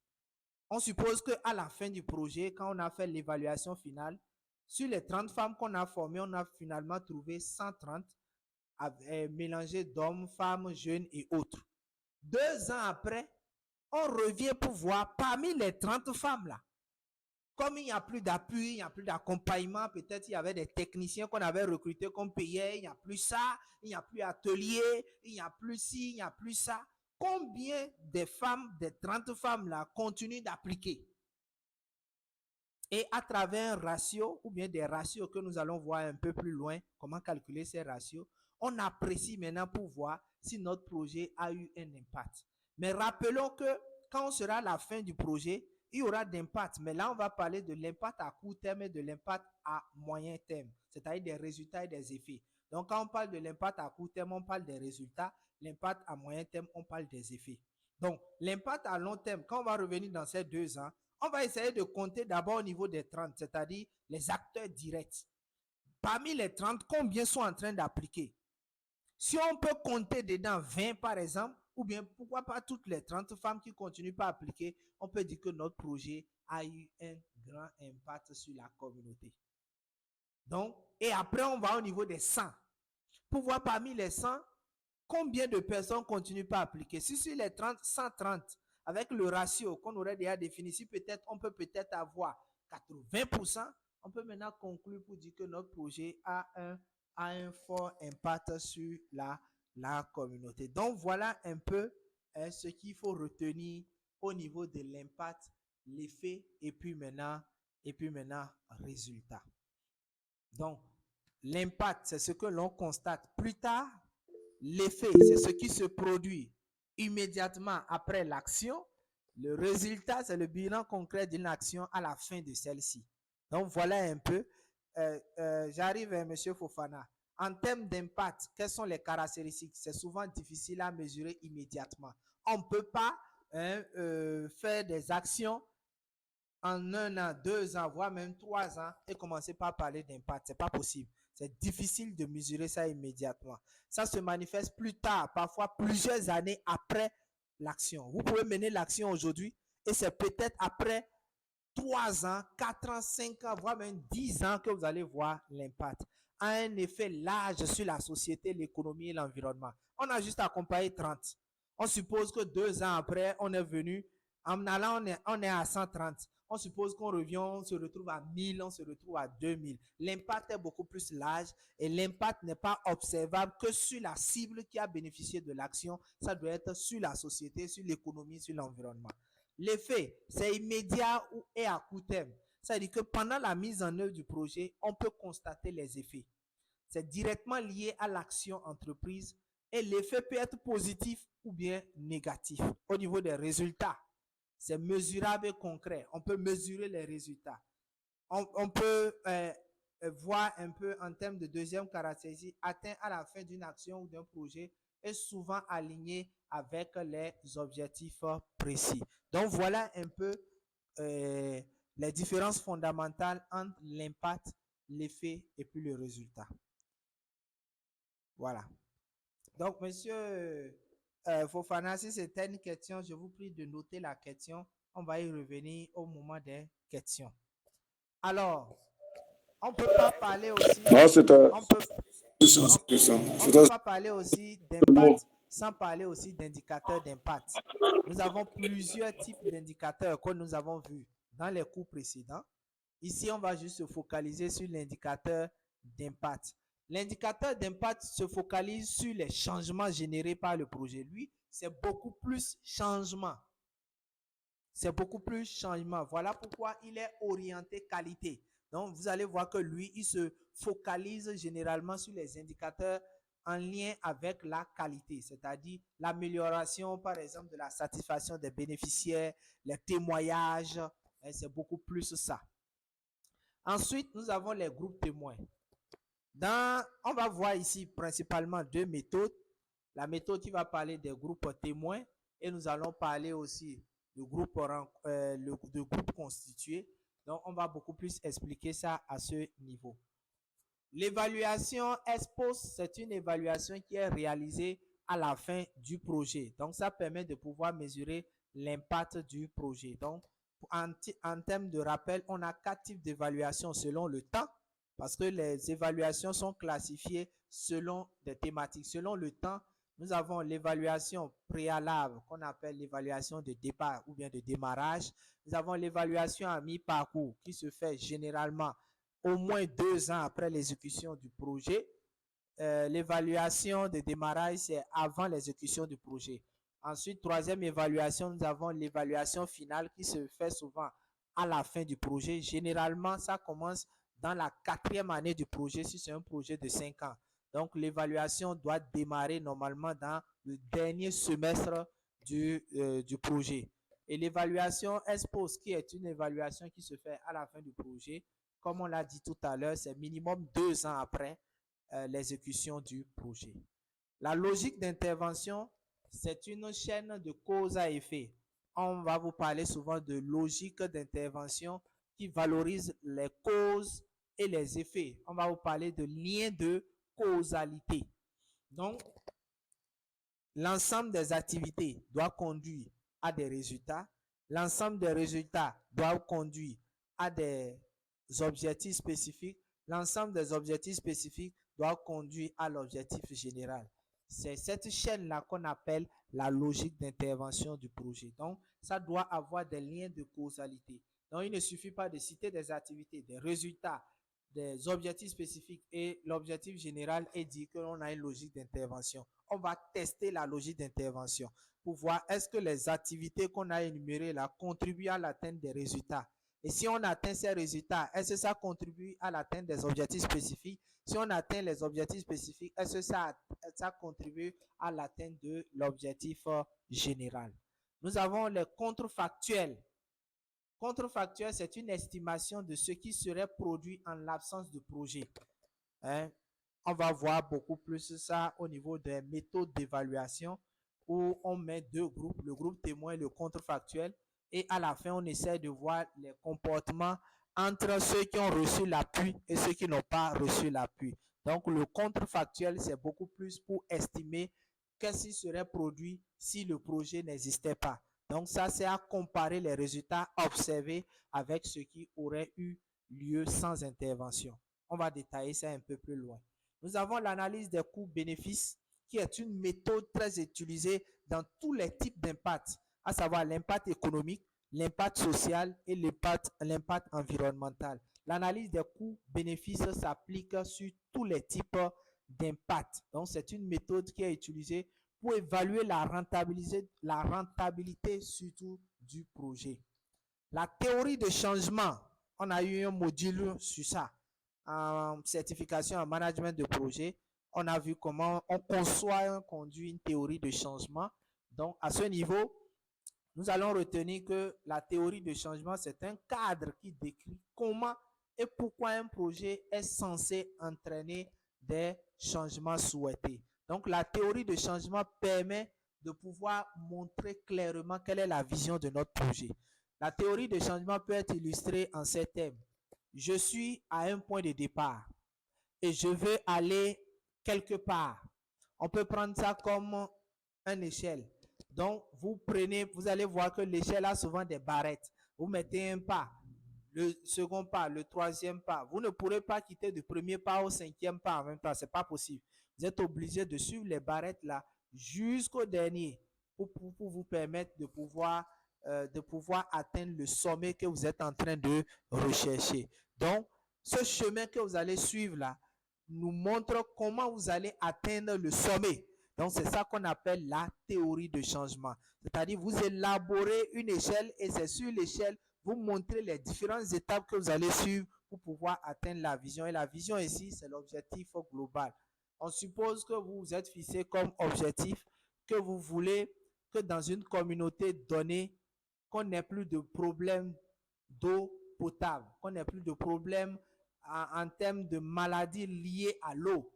On suppose qu'à la fin du projet, quand on a fait l'évaluation finale, sur les 30 femmes qu'on a formées, on a finalement trouvé 130 mélangées d'hommes, femmes, jeunes et autres. 2 ans après, on revient pour voir parmi les 30 femmes-là, comme il n'y a plus d'appui, il n'y a plus d'accompagnement, peut-être il y avait des techniciens qu'on avait recrutés, qu'on payait, il n'y a plus ça, il n'y a plus atelier, il n'y a plus ci, il n'y a plus ça. Combien de femmes, des 30 femmes-là, continuent d'appliquer? Et à travers un ratio, ou bien des ratios que nous allons voir un peu plus loin, comment calculer ces ratios, on apprécie maintenant pour voir si notre projet a eu un impact. Mais rappelons que quand on sera à la fin du projet, il y aura d'impact. Mais là, on va parler de l'impact à court terme et de l'impact à moyen terme, c'est-à-dire des résultats et des effets. Donc, quand on parle de l'impact à court terme, on parle des résultats. L'impact à moyen terme, on parle des effets. Donc, l'impact à long terme, quand on va revenir dans ces 2 ans, on va essayer de compter d'abord au niveau des 30, c'est-à-dire les acteurs directs. Parmi les 30, combien sont en train d'appliquer? Si on peut compter dedans 20 par exemple, ou bien pourquoi pas toutes les 30 femmes qui continuent pas à appliquer, on peut dire que notre projet a eu un grand impact sur la communauté. Donc, et après on va au niveau des 100. Pour voir parmi les 100, combien de personnes continuent pas à appliquer. Si sur les 30, 130, avec le ratio qu'on aurait déjà défini, si peut-être on peut peut-être avoir 80%, on peut maintenant conclure pour dire que notre projet a un fort impact sur la communauté. Donc, voilà un peu ce qu'il faut retenir au niveau de l'impact, l'effet et puis maintenant, résultat. Donc, l'impact, c'est ce que l'on constate plus tard. L'effet, c'est ce qui se produit immédiatement après l'action. Le résultat, c'est le bilan concret d'une action à la fin de celle-ci. Donc, voilà un peu. J'arrive à M. Fofana. En termes d'impact, quelles sont les caractéristiques? C'est souvent difficile à mesurer immédiatement. On ne peut pas faire des actions en 1 an, 2 ans, voire même 3 ans et commencer par parler d'impact. Ce n'est pas possible. C'est difficile de mesurer ça immédiatement. Ça se manifeste plus tard, parfois plusieurs années après l'action. Vous pouvez mener l'action aujourd'hui et c'est peut-être après 3 ans, 4 ans, 5 ans, voire même 10 ans que vous allez voir l'impact. A un effet large sur la société, l'économie et l'environnement. On a juste accompagné 30. On suppose que 2 ans après, on est venu, en allant, on est à 130. On suppose qu'on revient, on se retrouve à 1000, on se retrouve à 2000. L'impact est beaucoup plus large et l'impact n'est pas observable que sur la cible qui a bénéficié de l'action. Ça doit être sur la société, sur l'économie, sur l'environnement. L'effet, c'est immédiat et à court terme. Ça veut dire que pendant la mise en œuvre du projet, on peut constater les effets. C'est directement lié à l'action entreprise et l'effet peut être positif ou bien négatif au niveau des résultats. C'est mesurable et concret. On peut mesurer les résultats. On peut voir un peu en termes de deuxième caractéristique, atteint à la fin d'une action ou d'un projet est souvent aligné avec les objectifs précis. Donc, voilà un peu les différences fondamentales entre l'impact, l'effet et puis le résultat. Voilà. Donc, monsieur Fofana, si c'était une question, je vous prie de noter la question. On va y revenir au moment des questions. Alors, on ne peut pas parler aussi... Non, c'est on peut pas parler aussi d'impact sans parler aussi d'indicateurs d'impact. Nous avons plusieurs types d'indicateurs que nous avons vus dans les cours précédents. Ici, on va juste se focaliser sur l'indicateur d'impact. L'indicateur d'impact se focalise sur les changements générés par le projet. Lui, c'est beaucoup plus changement. C'est beaucoup plus changement. Voilà pourquoi il est orienté qualité. Donc, vous allez voir que lui, il se focalise généralement sur les indicateurs en lien avec la qualité, c'est-à-dire l'amélioration, par exemple, de la satisfaction des bénéficiaires, les témoignages, c'est beaucoup plus ça. Ensuite, nous avons les groupes témoins. On va voir ici principalement 2 méthodes. La méthode qui va parler des groupes témoins et nous allons parler aussi de groupes constitués. Donc, on va beaucoup plus expliquer ça à ce niveau. L'évaluation ex-post, c'est une évaluation qui est réalisée à la fin du projet. Donc, ça permet de pouvoir mesurer l'impact du projet. Donc, en termes de rappel, on a 4 types d'évaluation selon le temps, parce que les évaluations sont classifiées selon des thématiques. Selon le temps, nous avons l'évaluation préalable qu'on appelle l'évaluation de départ ou bien de démarrage. Nous avons l'évaluation à mi-parcours qui se fait généralement au moins 2 ans après l'exécution du projet. L'évaluation de démarrage, c'est avant l'exécution du projet. Ensuite, troisième évaluation, nous avons l'évaluation finale qui se fait souvent à la fin du projet. Généralement, ça commence dans la 4e année du projet si c'est un projet de 5 ans. Donc, l'évaluation doit démarrer normalement dans le dernier semestre du projet. Et l'évaluation ex-post, qui est une évaluation qui se fait à la fin du projet, comme on l'a dit tout à l'heure, c'est minimum 2 ans après l'exécution du projet. La logique d'intervention, c'est une chaîne de cause à effet. On va vous parler souvent de logique d'intervention qui valorise les causes et les effets. On va vous parler de lien de causalité. Donc, l'ensemble des activités doit conduire à des résultats. L'ensemble des résultats doit conduire à des objectifs spécifiques. L'ensemble des objectifs spécifiques doit conduire à l'objectif général. C'est cette chaîne-là qu'on appelle la logique d'intervention du projet. Donc, ça doit avoir des liens de causalité. Donc, il ne suffit pas de citer des activités, des résultats, des objectifs spécifiques et l'objectif général est dit que l'on a une logique d'intervention. On va tester la logique d'intervention pour voir est-ce que les activités qu'on a énumérées là contribuent à l'atteinte des résultats. Et si on atteint ces résultats, est-ce que ça contribue à l'atteinte des objectifs spécifiques? Si on atteint les objectifs spécifiques, est-ce que ça contribue à l'atteinte de l'objectif général? Nous avons les contrefactuels. Contrefactuel, c'est une estimation de ce qui serait produit en l'absence de projet. on va voir beaucoup plus ça au niveau des méthodes d'évaluation où on met deux groupes, le groupe témoin et le contrefactuel. Et à la fin, on essaie de voir les comportements entre ceux qui ont reçu l'appui et ceux qui n'ont pas reçu l'appui. Donc, le contrefactuel, c'est beaucoup plus pour estimer qu'est-ce qui serait produit si le projet n'existait pas. Donc, ça, c'est à comparer les résultats observés avec ce qui aurait eu lieu sans intervention. On va détailler ça un peu plus loin. Nous avons l'analyse des coûts-bénéfices, qui est une méthode très utilisée dans tous les types d'impact, à savoir l'impact économique, l'impact social et l'impact environnemental. L'analyse des coûts-bénéfices s'applique sur tous les types d'impact. Donc, c'est une méthode qui est utilisée pour évaluer la rentabilité surtout du projet. La théorie de changement, on a eu un module sur ça, en certification en management de projet. On a vu comment on conçoit, conduit une théorie de changement. Donc, à ce niveau, nous allons retenir que la théorie de changement, c'est un cadre qui décrit comment et pourquoi un projet est censé entraîner des changements souhaités. Donc, la théorie de changement permet de pouvoir montrer clairement quelle est la vision de notre projet. La théorie de changement peut être illustrée en ces thèmes. Je suis à un point de départ et je veux aller quelque part. On peut prendre ça comme une échelle. Donc, vous allez voir que l'échelle a souvent des barrettes. Vous mettez un pas, le second pas, le troisième pas. Vous ne pourrez pas quitter du premier pas au cinquième pas en même temps. Ce n'est pas possible. Vous êtes obligé de suivre les barrettes là jusqu'au dernier pour vous permettre de pouvoir atteindre le sommet que vous êtes en train de rechercher. Donc, ce chemin que vous allez suivre là nous montre comment vous allez atteindre le sommet. Donc, c'est ça qu'on appelle la théorie de changement. C'est-à-dire, vous élaborez une échelle et c'est sur l'échelle, vous montrez les différentes étapes que vous allez suivre pour pouvoir atteindre la vision. Et la vision ici, c'est l'objectif global. On suppose que vous vous êtes fixé comme objectif que vous voulez que dans une communauté donnée, qu'on n'ait plus de problème d'eau potable, qu'on n'ait plus de problème en termes de maladies liées à l'eau.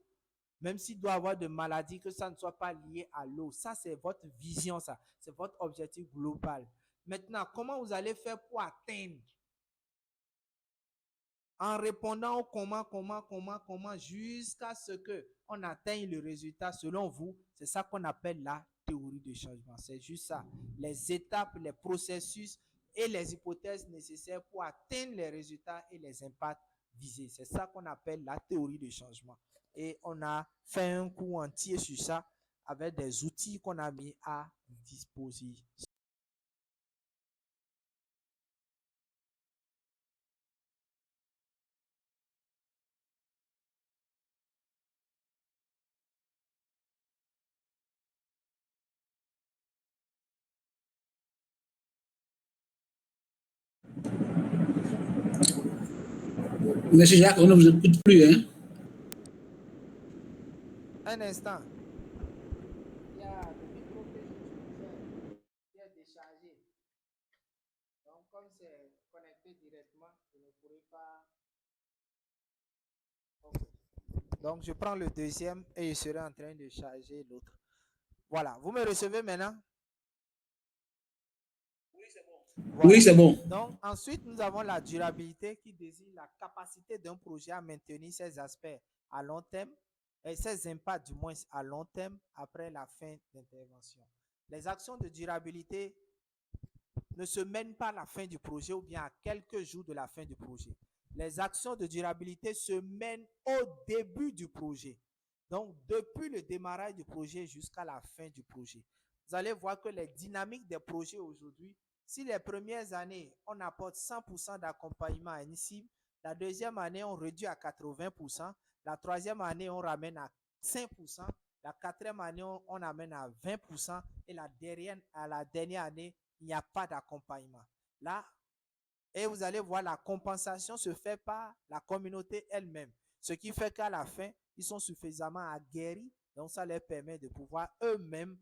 Même s'il doit y avoir de maladies, que ça ne soit pas lié à l'eau. Ça, c'est votre vision, ça. C'est votre objectif global. Maintenant, comment vous allez faire pour atteindre? En répondant au comment, jusqu'à ce qu'on atteigne le résultat selon vous, c'est ça qu'on appelle la théorie de changement. C'est juste ça. Les étapes, les processus et les hypothèses nécessaires pour atteindre les résultats et les impacts visés. C'est ça qu'on appelle la théorie de changement. Et on a fait un cours entier sur ça avec des outils qu'on a mis à disposition. Monsieur Jacques, on ne vous écoute plus, hein? Un instant. Il y a le micro que j'utilisais qui est déchargé. Donc, comme c'est connecté directement, je ne pourrai pas. Okay. Donc, je prends le deuxième et je serai en train de charger l'autre. Voilà. Vous me recevez maintenant? Voilà. Oui, c'est bon. Donc, ensuite, nous avons la durabilité qui désigne la capacité d'un projet à maintenir ses aspects à long terme et ses impacts, du moins à long terme, après la fin d'intervention. Les actions de durabilité ne se mènent pas à la fin du projet ou bien à quelques jours de la fin du projet. Les actions de durabilité se mènent au début du projet. Donc, depuis le démarrage du projet jusqu'à la fin du projet. Vous allez voir que les dynamiques des projets aujourd'hui, si les premières années, on apporte 100% d'accompagnement à une cible, la deuxième année, on réduit à 80%, la troisième année, on ramène à 5%, la quatrième année, on amène à 20% et à la dernière année, il n'y a pas d'accompagnement. Là, et vous allez voir, la compensation se fait par la communauté elle-même. Ce qui fait qu'à la fin, ils sont suffisamment aguerris, donc ça leur permet de pouvoir eux-mêmes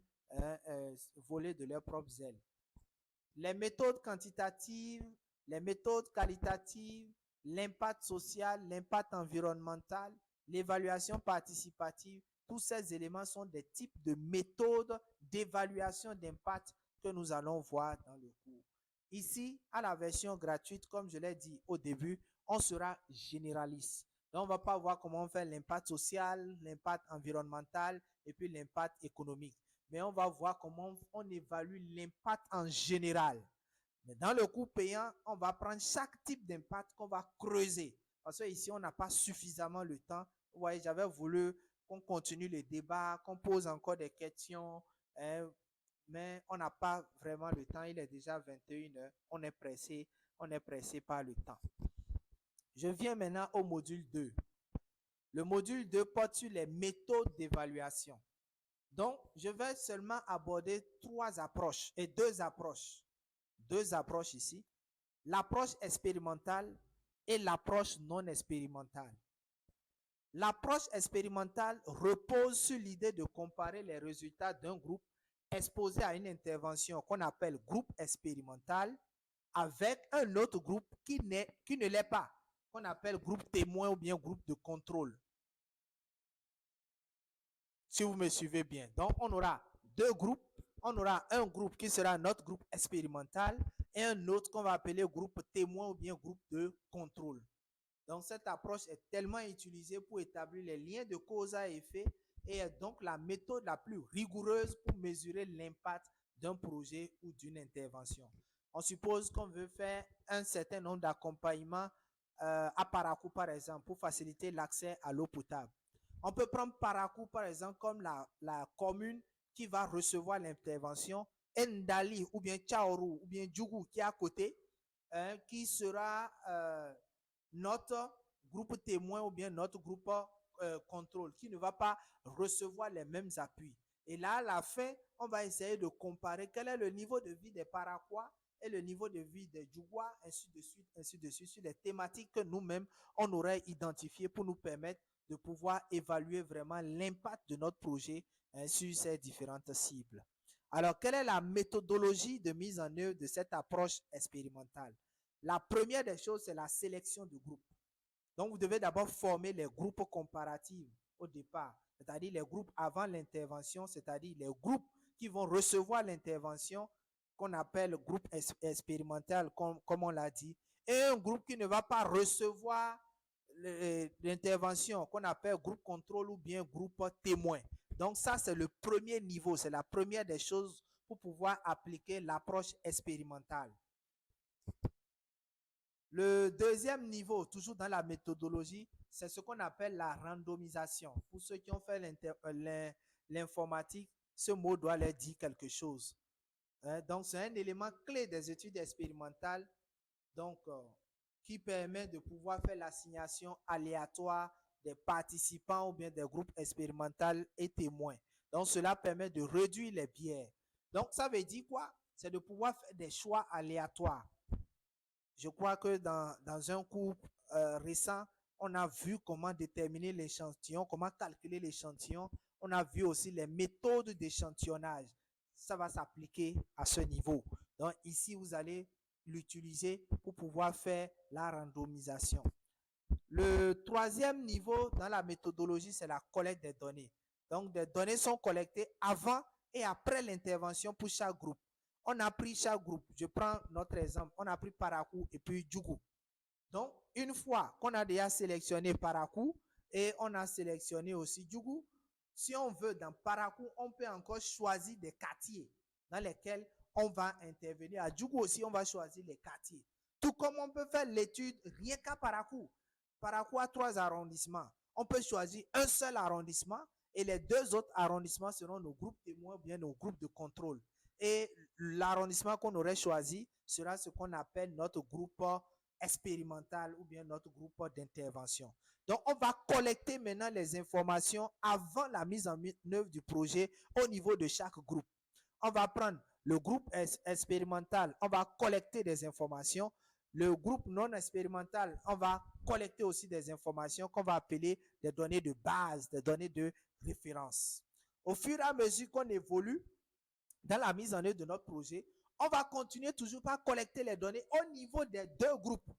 voler de leurs propres ailes. Les méthodes quantitatives, les méthodes qualitatives, l'impact social, l'impact environnemental l'évaluation participative, tous ces éléments sont des types de méthodes d'évaluation d'impact que nous allons voir dans le cours. Ici, à la version gratuite, comme je l'ai dit au début, on sera généraliste. Donc, on ne va pas voir comment on fait l'impact social, l'impact environnemental et puis l'impact économique. Mais on va voir comment on évalue l'impact en général. Mais dans le cours payant, on va prendre chaque type d'impact qu'on va creuser. Parce que ici, on n'a pas suffisamment le temps. Vous voyez, j'avais voulu qu'on continue le débat, qu'on pose encore des questions, mais on n'a pas vraiment le temps. Il est déjà 21h. On est pressé par le temps. Je viens maintenant au module 2. Le module 2 porte sur les méthodes d'évaluation. Donc, je vais seulement aborder deux approches. Deux approches ici. L'approche expérimentale et l'approche non expérimentale. L'approche expérimentale repose sur l'idée de comparer les résultats d'un groupe exposé à une intervention qu'on appelle groupe expérimental avec un autre groupe qui ne l'est pas, qu'on appelle groupe témoin ou bien groupe de contrôle. Si vous me suivez bien. Donc, on aura deux groupes. On aura un groupe qui sera notre groupe expérimental et un autre qu'on va appeler groupe témoin ou bien groupe de contrôle. Donc, cette approche est tellement utilisée pour établir les liens de cause à effet et est donc la méthode la plus rigoureuse pour mesurer l'impact d'un projet ou d'une intervention. On suppose qu'on veut faire un certain nombre d'accompagnements à Parakou, par exemple, pour faciliter l'accès à l'eau potable. On peut prendre Parakou, par exemple, comme la commune qui va recevoir l'intervention, Ndali ou bien Tchaoru ou bien Djougou qui est à côté, qui sera notre groupe témoin ou bien notre groupe contrôle, qui ne va pas recevoir les mêmes appuis. Et là, à la fin, on va essayer de comparer quel est le niveau de vie des Paraquois et le niveau de vie des Djougois, ainsi de suite, sur les thématiques que nous-mêmes, on aurait identifiées pour nous permettre de pouvoir évaluer vraiment l'impact de notre projet sur ces différentes cibles. Alors, quelle est la méthodologie de mise en œuvre de cette approche expérimentale? La première des choses, c'est la sélection de groupes. Donc, vous devez d'abord former les groupes comparatifs au départ, c'est-à-dire les groupes avant l'intervention, c'est-à-dire les groupes qui vont recevoir l'intervention qu'on appelle groupe expérimental, comme on l'a dit, et un groupe qui ne va pas recevoir l'intervention qu'on appelle groupe contrôle ou bien groupe témoin. Donc, ça, c'est le premier niveau, c'est la première des choses pour pouvoir appliquer l'approche expérimentale. Le deuxième niveau, toujours dans la méthodologie, c'est ce qu'on appelle la randomisation. Pour ceux qui ont fait l'informatique, ce mot doit leur dire quelque chose. Donc, c'est un élément clé des études expérimentales qui permet de pouvoir faire l'assignation aléatoire des participants ou bien des groupes expérimentaux et témoins. Donc, cela permet de réduire les biais. Donc, ça veut dire quoi? C'est de pouvoir faire des choix aléatoires. Je crois que dans un cours récent, on a vu comment déterminer l'échantillon, comment calculer l'échantillon. On a vu aussi les méthodes d'échantillonnage. Ça va s'appliquer à ce niveau. Donc ici, vous allez l'utiliser pour pouvoir faire la randomisation. Le troisième niveau dans la méthodologie, c'est la collecte des données. Donc des données sont collectées avant et après l'intervention pour chaque groupe. On a pris chaque groupe. Je prends notre exemple. On a pris Parakou et puis Djougou. Donc, une fois qu'on a déjà sélectionné Parakou et on a sélectionné aussi Djougou, si on veut dans Parakou, on peut encore choisir des quartiers dans lesquels on va intervenir. À Djougou aussi, on va choisir les quartiers. Tout comme on peut faire l'étude rien qu'à Parakou. Parakou a 3 arrondissements. On peut choisir un seul arrondissement et les 2 autres arrondissements seront nos groupes témoins ou bien nos groupes de contrôle. Et l'arrondissement qu'on aurait choisi sera ce qu'on appelle notre groupe expérimental ou bien notre groupe d'intervention. Donc, on va collecter maintenant les informations avant la mise en œuvre du projet au niveau de chaque groupe. On va prendre le groupe expérimental, on va collecter des informations. Le groupe non expérimental, on va collecter aussi des informations qu'on va appeler des données de base, des données de référence. Au fur et à mesure qu'on évolue dans la mise en œuvre de notre projet, on va continuer toujours par collecter les données au niveau des 2 groupes.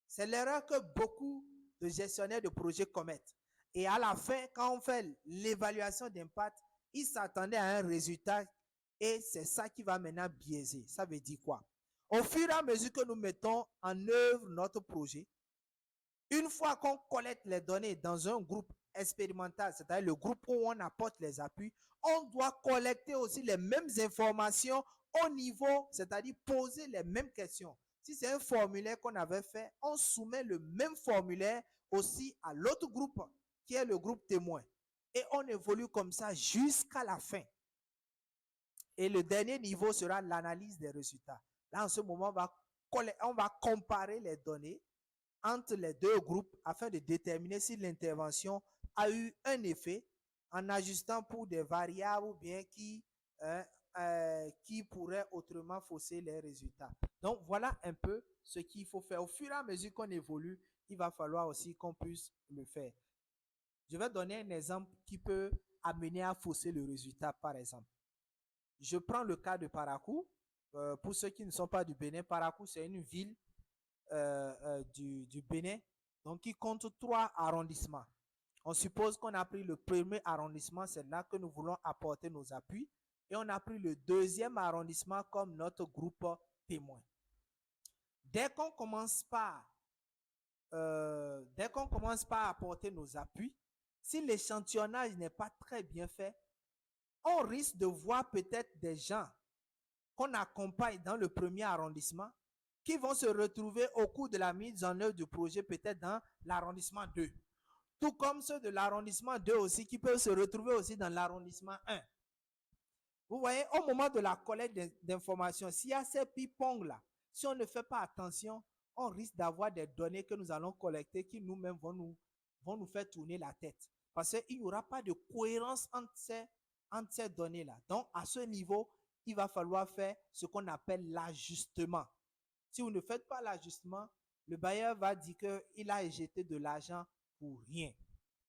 C'est l'erreur que beaucoup de gestionnaires de projets commettent. Et à la fin, quand on fait l'évaluation d'impact, ils s'attendaient à un résultat et c'est ça qui va maintenant biaiser. Ça veut dire quoi? Au fur et à mesure que nous mettons en œuvre notre projet, une fois qu'on collecte les données dans un groupe expérimental, c'est-à-dire le groupe où on apporte les appuis, on doit collecter aussi les mêmes informations au niveau, c'est-à-dire poser les mêmes questions. Si c'est un formulaire qu'on avait fait, on soumet le même formulaire aussi à l'autre groupe, qui est le groupe témoin. Et on évolue comme ça jusqu'à la fin. Et le dernier niveau sera l'analyse des résultats. Là, en ce moment, on va comparer les données entre les deux groupes afin de déterminer si l'intervention a eu un effet en ajustant pour des variables ou bien qui pourraient autrement fausser les résultats. Donc, voilà un peu ce qu'il faut faire. Au fur et à mesure qu'on évolue, il va falloir aussi qu'on puisse le faire. Je vais donner un exemple qui peut amener à fausser le résultat, par exemple. Je prends le cas de Parakou. Pour ceux qui ne sont pas du Bénin, Parakou, c'est une ville du Bénin, donc qui compte 3 arrondissements. On suppose qu'on a pris le premier arrondissement, c'est là que nous voulons apporter nos appuis, et on a pris le deuxième arrondissement comme notre groupe témoin. Dès qu'on commence par apporter nos appuis, si l'échantillonnage n'est pas très bien fait, on risque de voir peut-être des gens qu'on accompagne dans le premier arrondissement qui vont se retrouver au cours de la mise en œuvre du projet peut-être dans l'arrondissement 2. Tout comme ceux de l'arrondissement 2 aussi qui peuvent se retrouver aussi dans l'arrondissement 1. Vous voyez, au moment de la collecte d'informations, s'il y a ces ping-pong-là, si on ne fait pas attention, on risque d'avoir des données que nous allons collecter qui nous-mêmes vont nous faire tourner la tête. Parce qu'il n'y aura pas de cohérence entre ces données-là. Donc, à ce niveau, il va falloir faire ce qu'on appelle l'ajustement. Si vous ne faites pas l'ajustement, le bailleur va dire qu'il a éjecté de l'argent pour rien.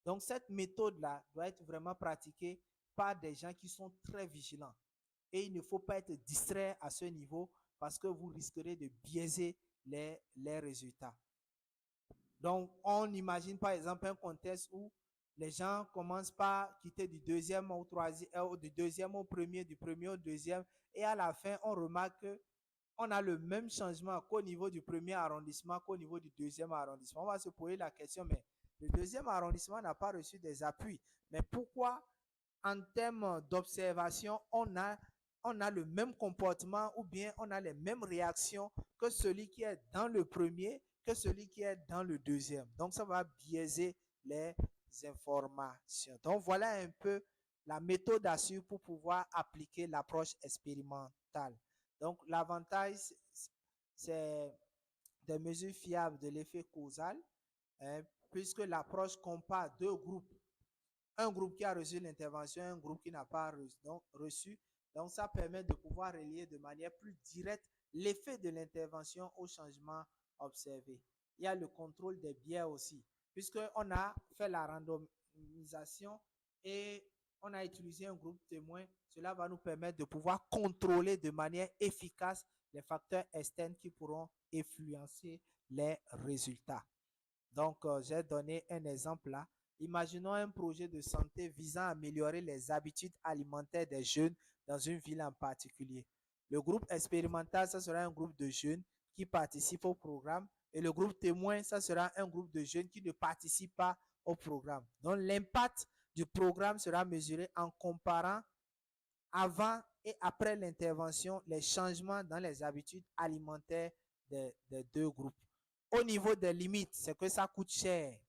Donc, cette méthode-là doit être vraiment pratiquée par des gens qui sont très vigilants. Et il ne faut pas être distrait à ce niveau parce que vous risquerez de biaiser les résultats. Donc, on imagine par exemple un contexte où les gens commencent par quitter du deuxième au troisième, du deuxième au premier, du premier au deuxième, et à la fin, on remarque qu'on a le même changement qu'au niveau du premier arrondissement, qu'au niveau du deuxième arrondissement. On va se poser la question, mais le deuxième arrondissement n'a pas reçu des appuis. Mais pourquoi, en termes d'observation, on a le même comportement ou bien on a les mêmes réactions que celui qui est dans le premier, que celui qui est dans le deuxième. Donc, ça va biaiser les informations. Donc, voilà un peu la méthode à suivre pour pouvoir appliquer l'approche expérimentale. Donc, l'avantage, c'est des mesures fiables de l'effet causal, puisque l'approche compare deux groupes. Un groupe qui a reçu l'intervention, un groupe qui n'a pas reçu. Donc, ça permet de pouvoir relier de manière plus directe l'effet de l'intervention au changement observé. Il y a le contrôle des biais aussi, puisqu'on a fait la randomisation et on a utilisé un groupe témoin. Cela va nous permettre de pouvoir contrôler de manière efficace les facteurs externes qui pourront influencer les résultats. Donc, j'ai donné un exemple là. Imaginons un projet de santé visant à améliorer les habitudes alimentaires des jeunes dans une ville en particulier. Le groupe expérimental, ça sera un groupe de jeunes qui participent au programme. Et le groupe témoin, ça sera un groupe de jeunes qui ne participent pas au programme. Donc, l'impact du programme sera mesuré en comparant avant et après l'intervention les changements dans les habitudes alimentaires des deux groupes. Au niveau des limites, c'est que ça coûte cher.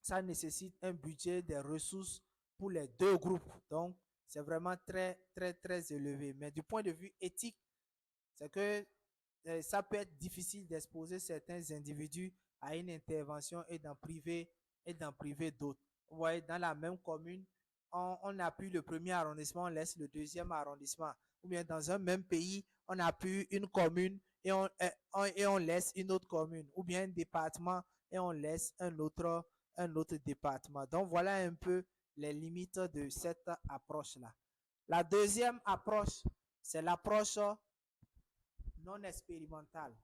Ça nécessite un budget, des ressources pour les deux groupes. Donc, c'est vraiment très, très, très élevé. Mais du point de vue éthique, c'est que ça peut être difficile d'exposer certains individus à une intervention et d'en priver d'autres. Vous voyez, dans la même commune, on appuie le premier arrondissement, on laisse le deuxième arrondissement. Ou bien dans un même pays, on appuie une commune et on laisse une autre commune. Ou bien un département et on laisse un autre département. Donc, voilà un peu les limites de cette approche-là. La deuxième approche, c'est l'approche non expérimentale.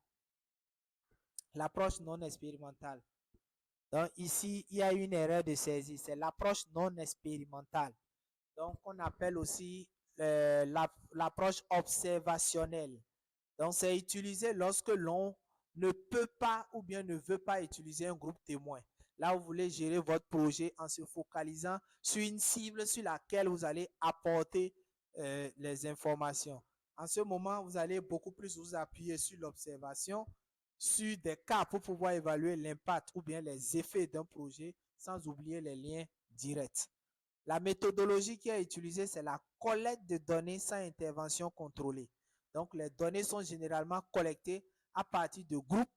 L'approche non expérimentale. Donc ici, il y a une erreur de saisie. C'est l'approche non expérimentale. Donc on appelle aussi l'approche observationnelle. Donc c'est utilisé lorsque l'on ne peut pas ou bien ne veut pas utiliser un groupe témoin. Là, vous voulez gérer votre projet en se focalisant sur une cible sur laquelle vous allez apporter les informations. En ce moment, vous allez beaucoup plus vous appuyer sur l'observation, sur des cas pour pouvoir évaluer l'impact ou bien les effets d'un projet sans oublier les liens directs. La méthodologie qui est utilisée, c'est la collecte de données sans intervention contrôlée. Donc, les données sont généralement collectées à partir de groupes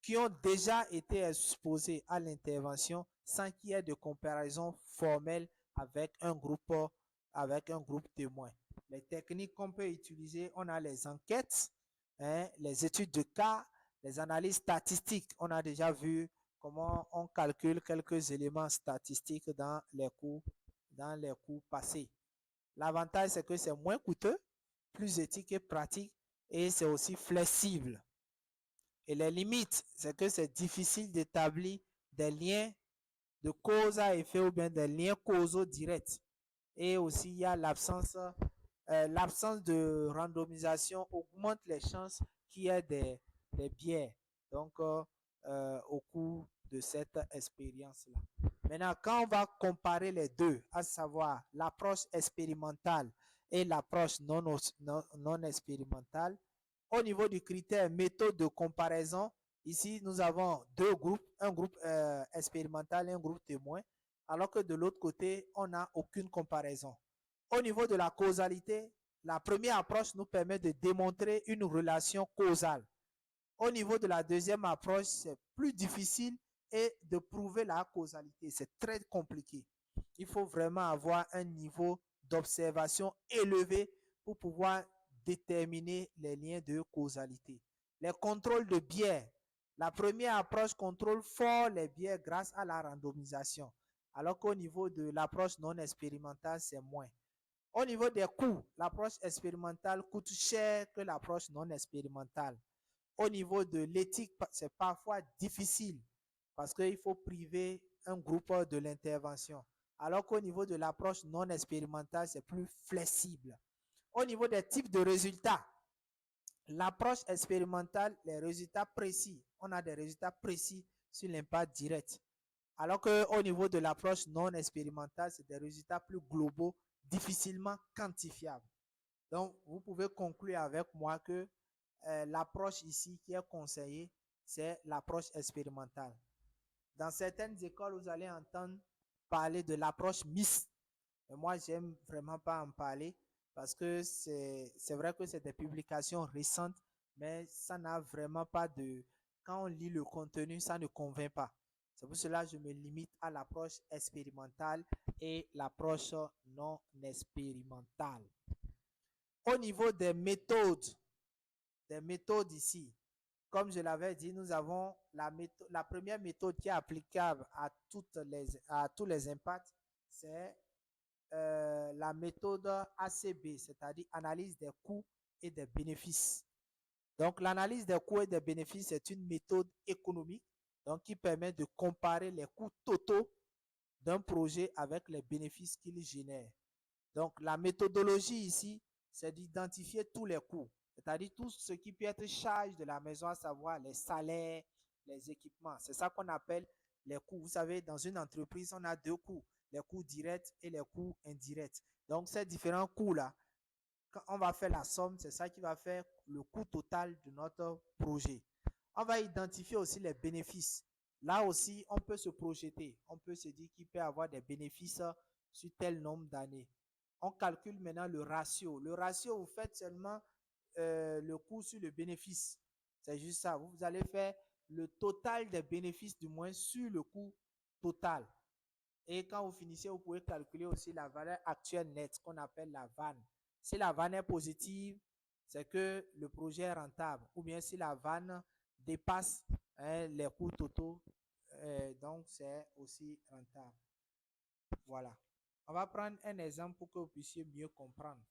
qui ont déjà été exposés à l'intervention sans qu'il y ait de comparaison formelle avec un groupe témoin. Les techniques qu'on peut utiliser, on a les enquêtes, les études de cas, les analyses statistiques. On a déjà vu comment on calcule quelques éléments statistiques dans les cours passés. L'avantage, c'est que c'est moins coûteux, plus éthique et pratique, et c'est aussi flexible. Et les limites, c'est que c'est difficile d'établir des liens de cause à effet ou bien des liens causaux directs. Et aussi, il y a l'absence de randomisation augmente les chances qu'il y ait des biais. Donc, au cours de cette expérience-là. Maintenant, quand on va comparer les deux, à savoir l'approche expérimentale et l'approche non expérimentale, au niveau du critère méthode de comparaison, ici, nous avons deux groupes, un groupe expérimental et un groupe témoin, alors que de l'autre côté, on n'a aucune comparaison. Au niveau de la causalité, la première approche nous permet de démontrer une relation causale. Au niveau de la deuxième approche, c'est plus difficile et de prouver la causalité. C'est très compliqué. Il faut vraiment avoir un niveau d'observation élevé pour pouvoir déterminer les liens de causalité. Les contrôles de biais. La première approche contrôle fort les biais grâce à la randomisation, alors qu'au niveau de l'approche non expérimentale, c'est moins. Au niveau des coûts, l'approche expérimentale coûte cher que l'approche non expérimentale. Au niveau de l'éthique, c'est parfois difficile parce qu'il faut priver un groupe de l'intervention. Alors qu'au niveau de l'approche non expérimentale, c'est plus flexible. Au niveau des types de résultats, l'approche expérimentale, les résultats précis, on a des résultats précis sur l'impact direct. Alors qu'au niveau de l'approche non expérimentale, c'est des résultats plus globaux, difficilement quantifiables. Donc, vous pouvez conclure avec moi que l'approche ici qui est conseillée, c'est l'approche expérimentale. Dans certaines écoles, vous allez entendre parler de l'approche mixte. Mais moi, j'aime vraiment pas en parler parce que c'est vrai que c'est des publications récentes, mais ça n'a vraiment pas de... Quand on lit le contenu, ça ne convainc pas. C'est pour cela que je me limite à l'approche expérimentale et l'approche non expérimentale. Au niveau des méthodes ici, comme je l'avais dit, nous avons la première méthode qui est applicable à tous les impacts, c'est la méthode ACB, c'est-à-dire analyse des coûts et des bénéfices. Donc, l'analyse des coûts et des bénéfices, c'est une méthode économique donc, qui permet de comparer les coûts totaux d'un projet avec les bénéfices qu'il génère. Donc, la méthodologie ici, c'est d'identifier tous les coûts, c'est-à-dire tout ce qui peut être charge de la maison, à savoir les salaires, les équipements. C'est ça qu'on appelle les coûts. Vous savez, dans une entreprise, on a deux coûts, les coûts directs et les coûts indirects. Donc, ces différents coûts-là, quand on va faire la somme, c'est ça qui va faire le coût total de notre projet. On va identifier aussi les bénéfices. Là aussi, on peut se projeter. On peut se dire qu'il peut y avoir des bénéfices sur tel nombre d'années. On calcule maintenant le ratio. Le ratio, vous faites seulement le coût sur le bénéfice. C'est juste ça. Vous allez faire le total des bénéfices du moins sur le coût total. Et quand vous finissez, vous pouvez calculer aussi la valeur actuelle nette, qu'on appelle la vanne. Si la vanne est positive, c'est que le projet est rentable. Ou bien si la vanne dépasse les coûts totaux, donc c'est aussi rentable. Voilà. On va prendre un exemple pour que vous puissiez mieux comprendre.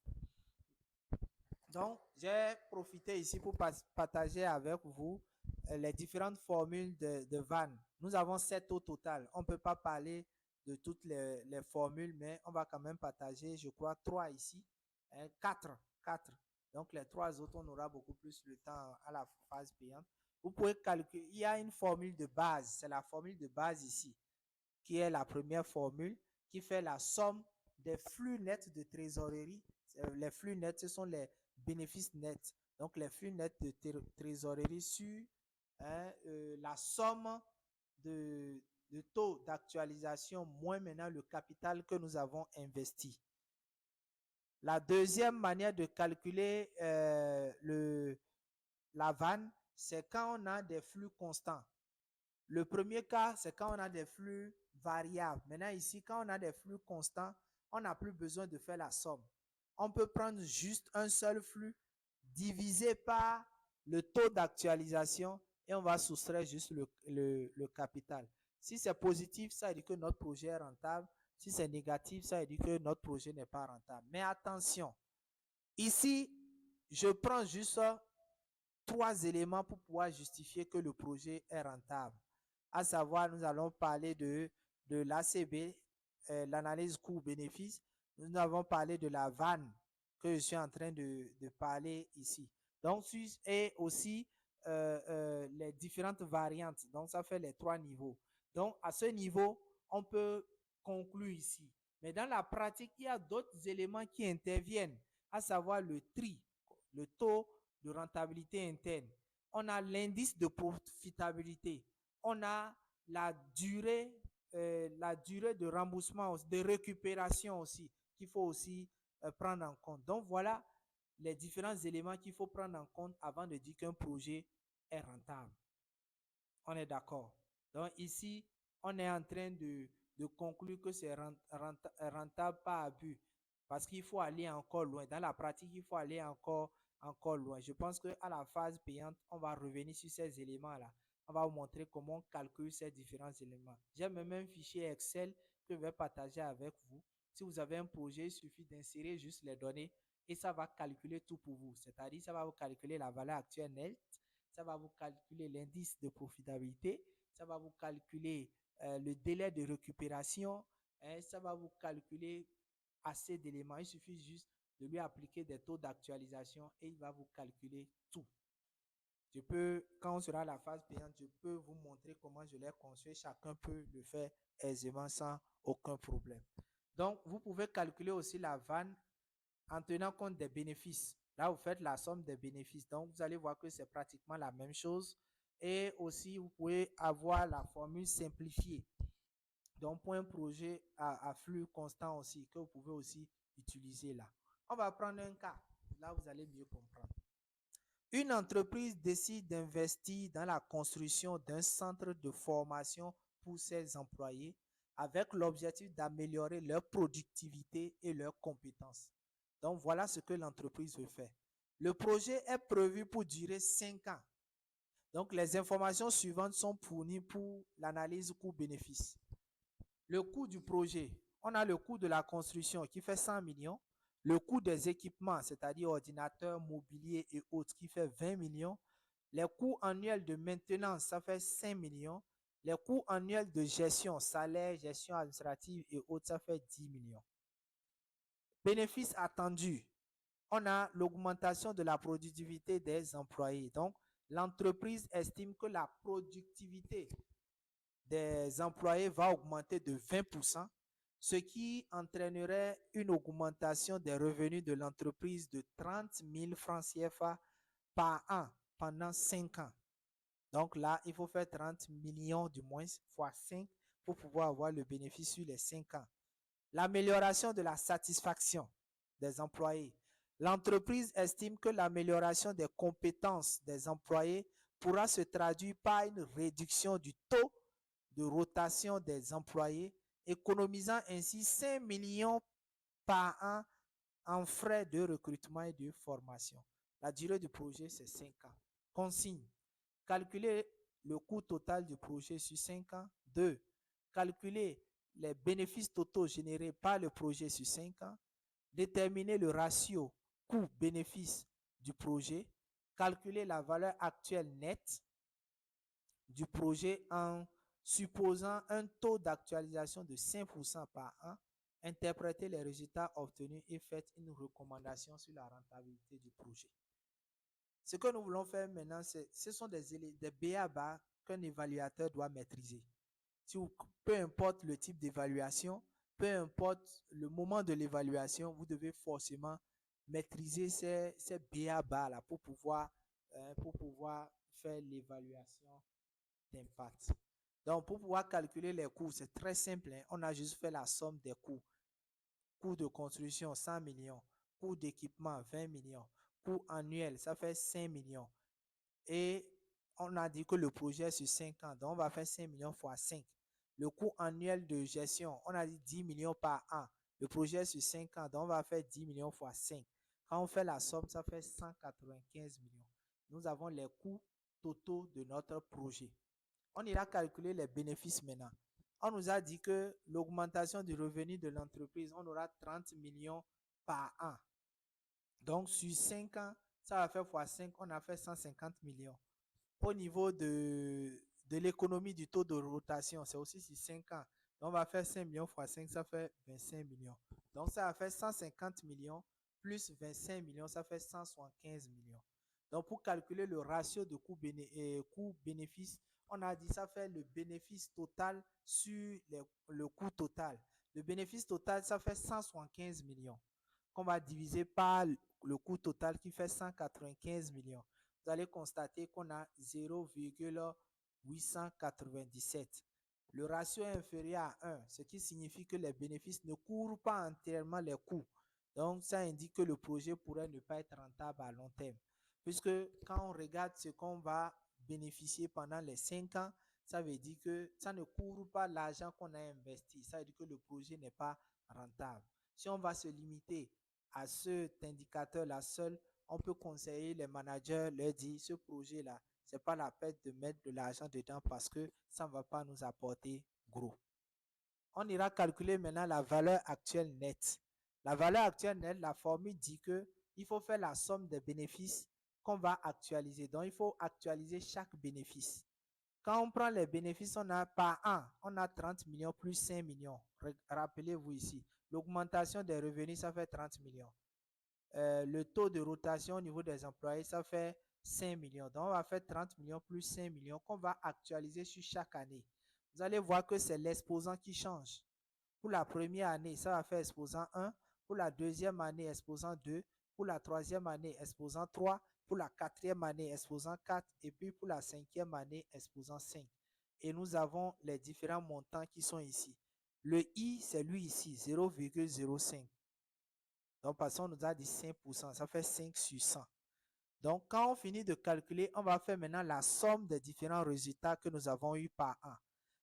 Donc, j'ai profité ici pour partager avec vous les différentes formules de vanne. Nous avons 7 au total. On ne peut pas parler de toutes les formules, mais on va quand même partager, je crois, 3 ici. 4. Donc, les 3 autres, on aura beaucoup plus le temps à la phase payante. Vous pouvez calculer, il y a une formule de base. C'est la formule de base ici, qui est la première formule, qui fait la somme des flux nets de trésorerie. Les flux nets, ce sont les bénéfices nets. Donc, les flux nets de trésorerie sur la somme de taux d'actualisation moins maintenant le capital que nous avons investi. La deuxième manière de calculer la vanne, c'est quand on a des flux constants. Le premier cas, c'est quand on a des flux variables. Maintenant, ici, quand on a des flux constants, on n'a plus besoin de faire la somme. On peut prendre juste un seul flux divisé par le taux d'actualisation et on va soustraire juste le capital. Si c'est positif, ça veut dire que notre projet est rentable. Si c'est négatif, ça veut dire que notre projet n'est pas rentable. Mais attention, ici, je prends juste 3 éléments pour pouvoir justifier que le projet est rentable. À savoir, nous allons parler de l'ACB, l'analyse coût-bénéfice. Nous avons parlé de la vanne que je suis en train de parler ici. Donc, et aussi les différentes variantes. Donc, ça fait les 3 niveaux. Donc, à ce niveau, on peut conclure ici. Mais dans la pratique, il y a d'autres éléments qui interviennent, à savoir le tri, le taux de rentabilité interne. On a l'indice de profitabilité. On a la durée de remboursement, de récupération aussi, qu'il faut aussi prendre en compte. Donc, voilà les différents éléments qu'il faut prendre en compte avant de dire qu'un projet est rentable. On est d'accord. Donc, ici, on est en train de conclure que c'est rentable par abus parce qu'il faut aller encore loin. Dans la pratique, il faut aller encore loin. Je pense qu'à la phase payante, on va revenir sur ces éléments-là. On va vous montrer comment on calcule ces différents éléments. J'ai même un fichier Excel que je vais partager avec vous. Si vous avez un projet, il suffit d'insérer juste les données et ça va calculer tout pour vous. C'est-à-dire, ça va vous calculer la valeur actuelle nette, ça va vous calculer l'indice de profitabilité, ça va vous calculer le délai de récupération, ça va vous calculer assez d'éléments. Il suffit juste de lui appliquer des taux d'actualisation et il va vous calculer tout. Je peux, quand on sera à la phase payante, je peux vous montrer comment je l'ai construit. Chacun peut le faire aisément sans aucun problème. Donc, vous pouvez calculer aussi la vanne en tenant compte des bénéfices. Là, vous faites la somme des bénéfices. Donc, vous allez voir que c'est pratiquement la même chose. Et aussi, vous pouvez avoir la formule simplifiée. Donc, pour un projet à flux constant aussi, que vous pouvez aussi utiliser là. On va prendre un cas. Là, vous allez mieux comprendre. Une entreprise décide d'investir dans la construction d'un centre de formation pour ses employés avec l'objectif d'améliorer leur productivité et leurs compétences. Donc, voilà ce que l'entreprise veut faire. Le projet est prévu pour durer 5 ans. Donc, les informations suivantes sont fournies pour l'analyse coût-bénéfice. Le coût du projet, on a le coût de la construction qui fait 100 millions. Le coût des équipements, c'est-à-dire ordinateurs, mobilier et autres, qui fait 20 millions. Les coûts annuels de maintenance, ça fait 5 millions. Les coûts annuels de gestion, salaire, gestion administrative et autres, ça fait 10 millions. Bénéfices attendus. On a l'augmentation de la productivité des employés. Donc, l'entreprise estime que la productivité des employés va augmenter de 20%, ce qui entraînerait une augmentation des revenus de l'entreprise de 30 000 francs CFA par an pendant 5 ans. Donc là, il faut faire 30 millions du moins fois 5 pour pouvoir avoir le bénéfice sur les 5 ans. L'amélioration de la satisfaction des employés. L'entreprise estime que l'amélioration des compétences des employés pourra se traduire par une réduction du taux de rotation des employés, économisant ainsi 5 millions par an en frais de recrutement et de formation. La durée du projet, c'est 5 ans. Consigne. Calculer le coût total du projet sur 5 ans. 2. Calculer les bénéfices totaux générés par le projet sur 5 ans. Déterminer le ratio coût-bénéfice du projet. Calculer la valeur actuelle nette du projet en supposant un taux d'actualisation de 5% par an, interprétez les résultats obtenus et faites une recommandation sur la rentabilité du projet. Ce que nous voulons faire maintenant, ce sont des b.a.-ba qu'un évaluateur doit maîtriser. Peu importe le type d'évaluation, peu importe le moment de l'évaluation, vous devez forcément maîtriser ces b.a.-ba là pour pouvoir faire l'évaluation d'impact. Donc, pour pouvoir calculer les coûts, c'est très simple. Hein? On a juste fait la somme des coûts. Coût de construction, 100 millions. Coût d'équipement, 20 millions. Coût annuel, ça fait 5 millions. Et on a dit que le projet est sur 5 ans. Donc, on va faire 5 millions fois 5. Le coût annuel de gestion, on a dit 10 millions par an. Le projet est sur 5 ans. Donc, on va faire 10 millions fois 5. Quand on fait la somme, ça fait 195 millions. Nous avons les coûts totaux de notre projet. On ira calculer les bénéfices maintenant. On nous a dit que l'augmentation du revenu de l'entreprise, on aura 30 millions par an. Donc, sur 5 ans, ça va faire fois 5, on a fait 150 millions. Au niveau de l'économie du taux de rotation, c'est aussi sur 5 ans. Donc, on va faire 5 millions fois 5, ça fait 25 millions. Donc, ça va faire 150 millions plus 25 millions, ça fait 175 millions. Donc, pour calculer le ratio de coût-bénéfice, on a dit ça fait le bénéfice total sur le coût total. Le bénéfice total, ça fait 175 millions. Qu'on va diviser par le coût total qui fait 195 millions. Vous allez constater qu'on a 0,897. Le ratio est inférieur à 1, ce qui signifie que les bénéfices ne couvrent pas entièrement les coûts. Donc, ça indique que le projet pourrait ne pas être rentable à long terme. Puisque quand on regarde ce qu'on va bénéficier pendant les 5 ans, ça veut dire que ça ne couvre pas l'argent qu'on a investi. Ça veut dire que le projet n'est pas rentable. Si on va se limiter à cet indicateur-là seul, on peut conseiller les managers, leur dire, ce projet-là, ce n'est pas la peine de mettre de l'argent dedans parce que ça ne va pas nous apporter gros. On ira calculer maintenant la valeur actuelle nette. La valeur actuelle nette, la formule dit que il faut faire la somme des bénéfices qu'on va actualiser. Donc, il faut actualiser chaque bénéfice. Quand on prend les bénéfices, on a par an, on a 30 millions plus 5 millions. Rappelez-vous ici, l'augmentation des revenus, ça fait 30 millions. Le taux de rotation au niveau des employés, ça fait 5 millions. Donc, on va faire 30 millions plus 5 millions qu'on va actualiser sur chaque année. Vous allez voir que c'est l'exposant qui change. Pour la première année, ça va faire exposant 1. Pour la deuxième année, exposant 2. Pour la troisième année, exposant 3. Pour la quatrième année, exposant 4. Et puis pour la cinquième année, exposant 5. Et nous avons les différents montants qui sont ici. Le I, c'est lui ici, 0,05. Donc, parce qu'on nous a dit 5%, ça fait 5 sur 100. Donc, quand on finit de calculer, on va faire maintenant la somme des différents résultats que nous avons eu par an.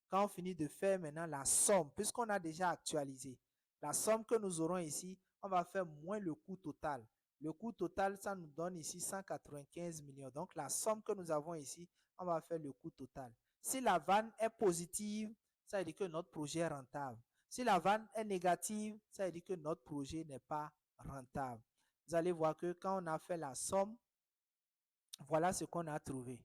Quand on finit de faire maintenant la somme, puisqu'on a déjà actualisé, la somme que nous aurons ici, on va faire moins le coût total. Le coût total, ça nous donne ici 195 millions. Donc, la somme que nous avons ici, on va faire le coût total. Si la vanne est positive, ça veut dire que notre projet est rentable. Si la vanne est négative, ça veut dire que notre projet n'est pas rentable. Vous allez voir que quand on a fait la somme, voilà ce qu'on a trouvé.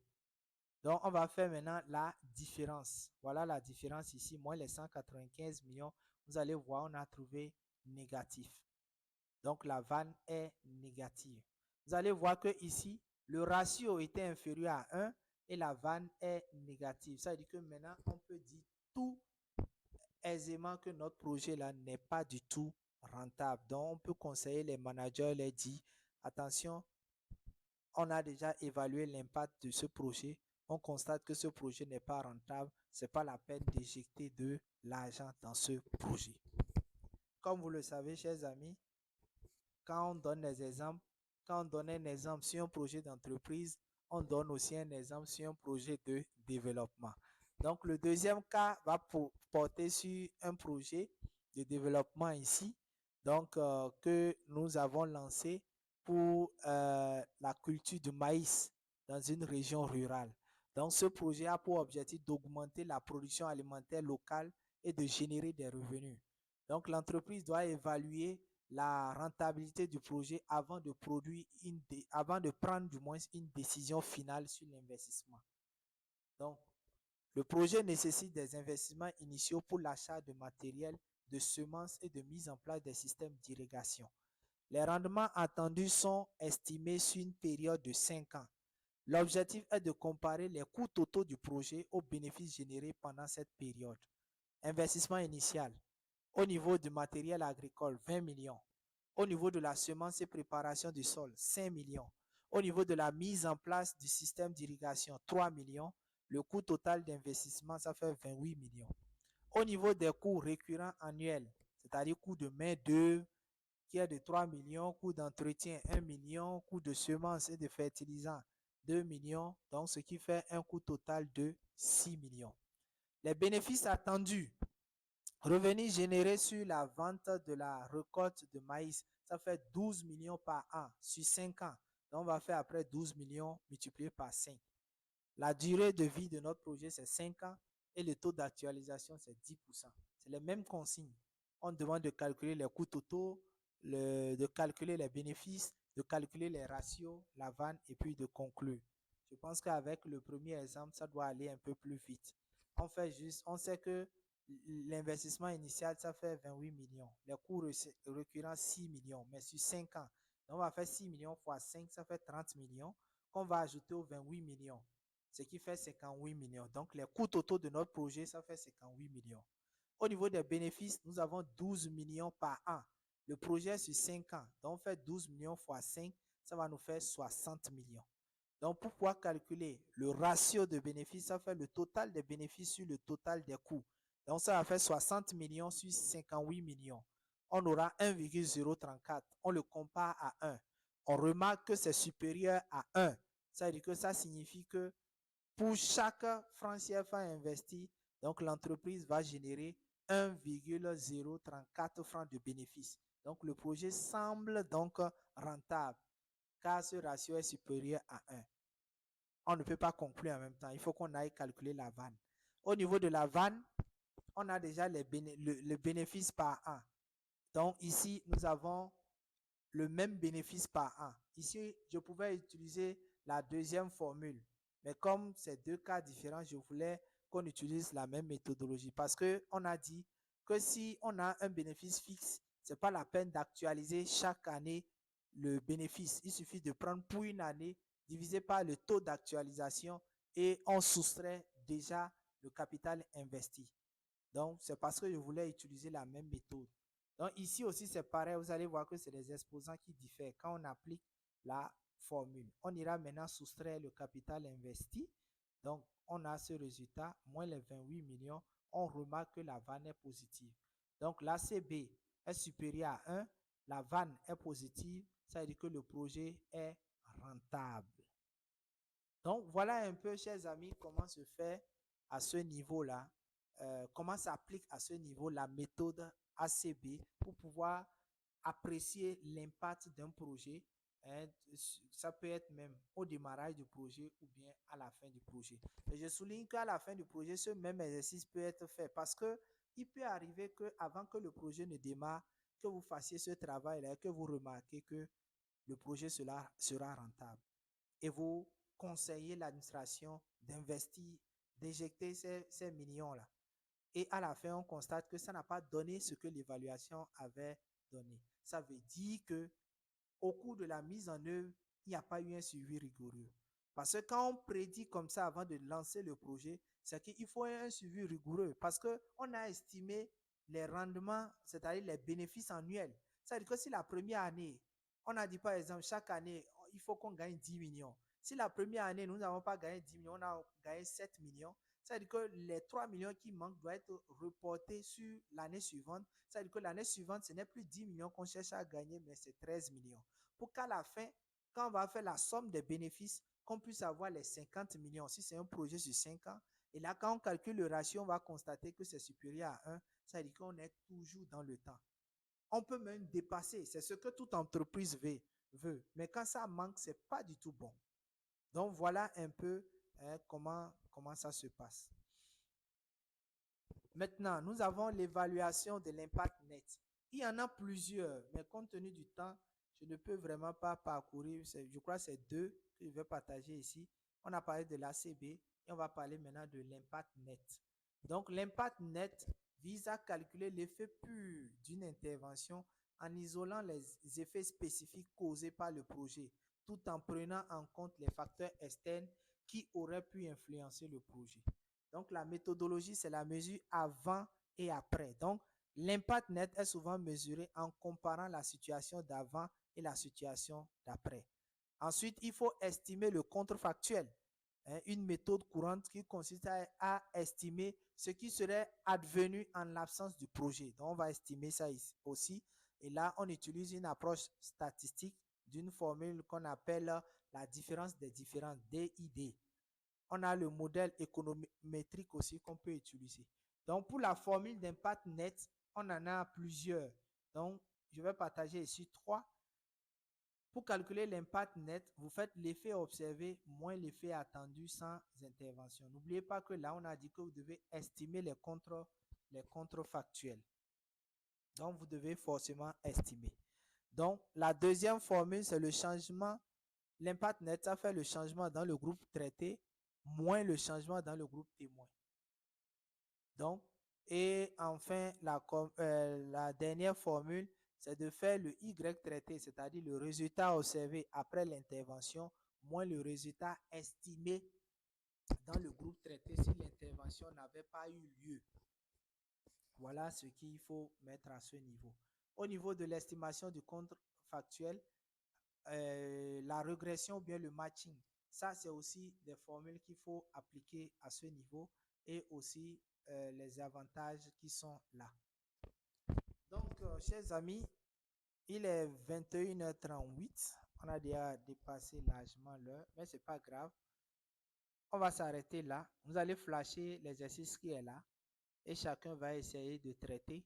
Donc, on va faire maintenant la différence. Voilà la différence ici, moins les 195 millions. Vous allez voir, on a trouvé négatif. Donc, la vanne est négative. Vous allez voir que ici, le ratio était inférieur à 1 et la vanne est négative. Ça veut dire que maintenant, on peut dire tout aisément que notre projet-là n'est pas du tout rentable. Donc, on peut conseiller les managers, les dire, attention, on a déjà évalué l'impact de ce projet. On constate que ce projet n'est pas rentable. Ce n'est pas la peine d'éjecter de l'argent dans ce projet. Comme vous le savez, chers amis, quand on donne des exemples, quand on donne un exemple sur un projet d'entreprise, on donne aussi un exemple sur un projet de développement. Donc, le deuxième cas va porter sur un projet de développement ici, donc que nous avons lancé pour la culture du maïs dans une région rurale. Donc, ce projet a pour objectif d'augmenter la production alimentaire locale et de générer des revenus. Donc, l'entreprise doit évaluer la rentabilité du projet avant de prendre du moins une décision finale sur l'investissement. Donc, Le projet nécessite des investissements initiaux pour l'achat de matériel, de semences et de mise en place des systèmes d'irrigation. Les rendements attendus sont estimés sur une période de 5 ans. L'objectif est de comparer les coûts totaux du projet aux bénéfices générés pendant cette période. Investissement initial. Au niveau du matériel agricole, 20 millions. Au niveau de la semence et préparation du sol, 5 millions. Au niveau de la mise en place du système d'irrigation, 3 millions. Le coût total d'investissement, ça fait 28 millions. Au niveau des coûts récurrents annuels, c'est-à-dire coût de main-d'œuvre, qui est de 3 millions, coût d'entretien, 1 million, coût de semences et de fertilisants, 2 millions, donc ce qui fait un coût total de 6 millions. Les bénéfices attendus. Revenus générés sur la vente de la récolte de maïs, ça fait 12 millions par an sur 5 ans. Donc, on va faire après 12 millions multiplié par 5. La durée de vie de notre projet, c'est 5 ans et le taux d'actualisation, c'est 10%. C'est les mêmes consignes. On demande de calculer les coûts totaux, de calculer les bénéfices, de calculer les ratios, la vanne et puis de conclure. Je pense qu'avec le premier exemple, ça doit aller un peu plus vite. On sait que l'investissement initial, ça fait 28 millions. Les coûts récurrents, 6 millions, mais sur 5 ans. Donc, on va faire 6 millions fois 5, ça fait 30 millions qu'on va ajouter aux 28 millions, ce qui fait 58 millions. Donc, les coûts totaux de notre projet, ça fait 58 millions. Au niveau des bénéfices, nous avons 12 millions par an. Le projet est sur 5 ans. Donc, on fait 12 millions fois 5, ça va nous faire 60 millions. Donc, pour pouvoir calculer le ratio de bénéfices, ça fait le total des bénéfices sur le total des coûts. Donc, ça va faire 60 millions sur 58 millions. On aura 1,034. On le compare à 1. On remarque que c'est supérieur à 1. Ça veut dire que ça signifie que pour chaque franc CFA investi, donc l'entreprise va générer 1,034 francs de bénéfices. Donc, le projet semble donc rentable car ce ratio est supérieur à 1. On ne peut pas conclure en même temps. Il faut qu'on aille calculer la vanne. Au niveau de la vanne, on a déjà le bénéfice par an. Donc, ici, nous avons le même bénéfice par an. Ici, je pouvais utiliser la deuxième formule. Mais comme c'est deux cas différents, je voulais qu'on utilise la même méthodologie. Parce qu'on a dit que si on a un bénéfice fixe, ce n'est pas la peine d'actualiser chaque année le bénéfice. Il suffit de prendre pour une année, divisé par le taux d'actualisation et on soustrait déjà le capital investi. Donc, c'est parce que je voulais utiliser la même méthode. Donc, ici aussi, c'est pareil. Vous allez voir que c'est les exposants qui diffèrent quand on applique la formule. On ira maintenant soustraire le capital investi. Donc, on a ce résultat, moins les 28 millions. On remarque que la vanne est positive. Donc, l'ACB est supérieur à 1. La vanne est positive. Ça veut dire que le projet est rentable. Donc, voilà un peu, chers amis, comment se fait à ce niveau-là. Comment s'applique à ce niveau la méthode ACB pour pouvoir apprécier l'impact d'un projet. Hein, ça peut être même au démarrage du projet ou bien à la fin du projet. Et je souligne qu'à la fin du projet, ce même exercice peut être fait parce qu'il peut arriver qu'avant que le projet ne démarre, que vous fassiez ce travail-là, que vous remarquez que le projet sera rentable. Et vous conseillez l'administration d'investir, d'éjecter ces millions-là. Et à la fin, on constate que ça n'a pas donné ce que l'évaluation avait donné. Ça veut dire que au cours de la mise en œuvre, il n'y a pas eu un suivi rigoureux. Parce que quand on prédit comme ça avant de lancer le projet, c'est qu'il faut un suivi rigoureux parce qu'on a estimé les rendements, c'est-à-dire les bénéfices annuels. Ça veut dire que si la première année, on a dit par exemple, chaque année, il faut qu'on gagne 10 millions. Si la première année, nous n'avons pas gagné 10 millions, on a gagné 7 millions, ça veut dire que les 3 millions qui manquent doivent être reportés sur l'année suivante. Ça veut dire que l'année suivante, ce n'est plus 10 millions qu'on cherche à gagner, mais c'est 13 millions. Pour qu'à la fin, quand on va faire la somme des bénéfices, qu'on puisse avoir les 50 millions, si c'est un projet sur 5 ans. Et là, quand on calcule le ratio, on va constater que c'est supérieur à 1. Ça veut dire qu'on est toujours dans le temps. On peut même dépasser. C'est ce que toute entreprise veut. Mais quand ça manque, ce n'est pas du tout bon. Donc, voilà un peu comment ça se passe. Maintenant, nous avons l'évaluation de l'impact net. Il y en a plusieurs, mais compte tenu du temps, je ne peux vraiment pas parcourir. Je crois que c'est deux que je vais partager ici. On a parlé de l'ACB, et on va parler maintenant de l'impact net. Donc, l'impact net vise à calculer l'effet pur d'une intervention en isolant les effets spécifiques causés par le projet, tout en prenant en compte les facteurs externes qui auraient pu influencer le projet. Donc, la méthodologie, c'est la mesure avant et après. Donc, l'impact net est souvent mesuré en comparant la situation d'avant et la situation d'après. Ensuite, il faut estimer le contrefactuel, une méthode courante qui consiste à estimer ce qui serait advenu en l'absence du projet. Donc, on va estimer ça ici aussi. Et là, on utilise une approche statistique d'une formule qu'on appelle la différence des différences, DID. On a le modèle économétrique aussi qu'on peut utiliser. Donc, pour la formule d'impact net, on en a plusieurs. Donc, je vais partager ici 3. Pour calculer l'impact net, vous faites l'effet observé moins l'effet attendu sans intervention. N'oubliez pas que là, on a dit que vous devez estimer les contrefactuels. Donc, vous devez forcément estimer. Donc, la deuxième formule, c'est le changement. L'impact net, ça fait le changement dans le groupe traité moins le changement dans le groupe témoin. Donc, et enfin, la dernière formule, c'est de faire le Y traité, c'est-à-dire le résultat observé après l'intervention, moins le résultat estimé dans le groupe traité si l'intervention n'avait pas eu lieu. Voilà ce qu'il faut mettre à ce niveau. Au niveau de l'estimation du contrefactuel, la régression ou bien le matching, ça c'est aussi des formules qu'il faut appliquer à ce niveau et aussi les avantages qui sont là. Donc, chers amis, il est 21h38. On a déjà dépassé largement l'heure, mais ce n'est pas grave. On va s'arrêter là. Vous allez flasher l'exercice qui est là et chacun va essayer de traiter.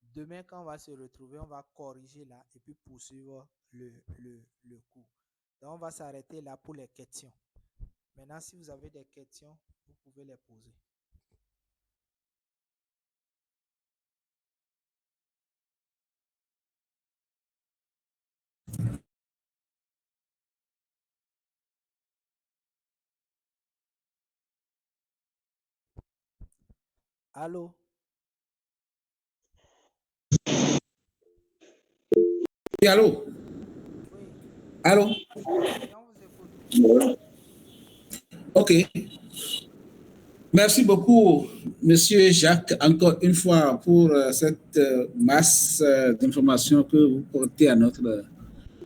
Demain, quand on va se retrouver, on va corriger là et puis poursuivre le cours. Donc, on va s'arrêter là pour les questions. Maintenant, si vous avez des questions, vous pouvez les poser. Allô? Oui, allô? Oui. Allô? On vous écoute. OK. Merci beaucoup, Monsieur Jacques, encore une fois pour cette masse d'informations que vous portez à notre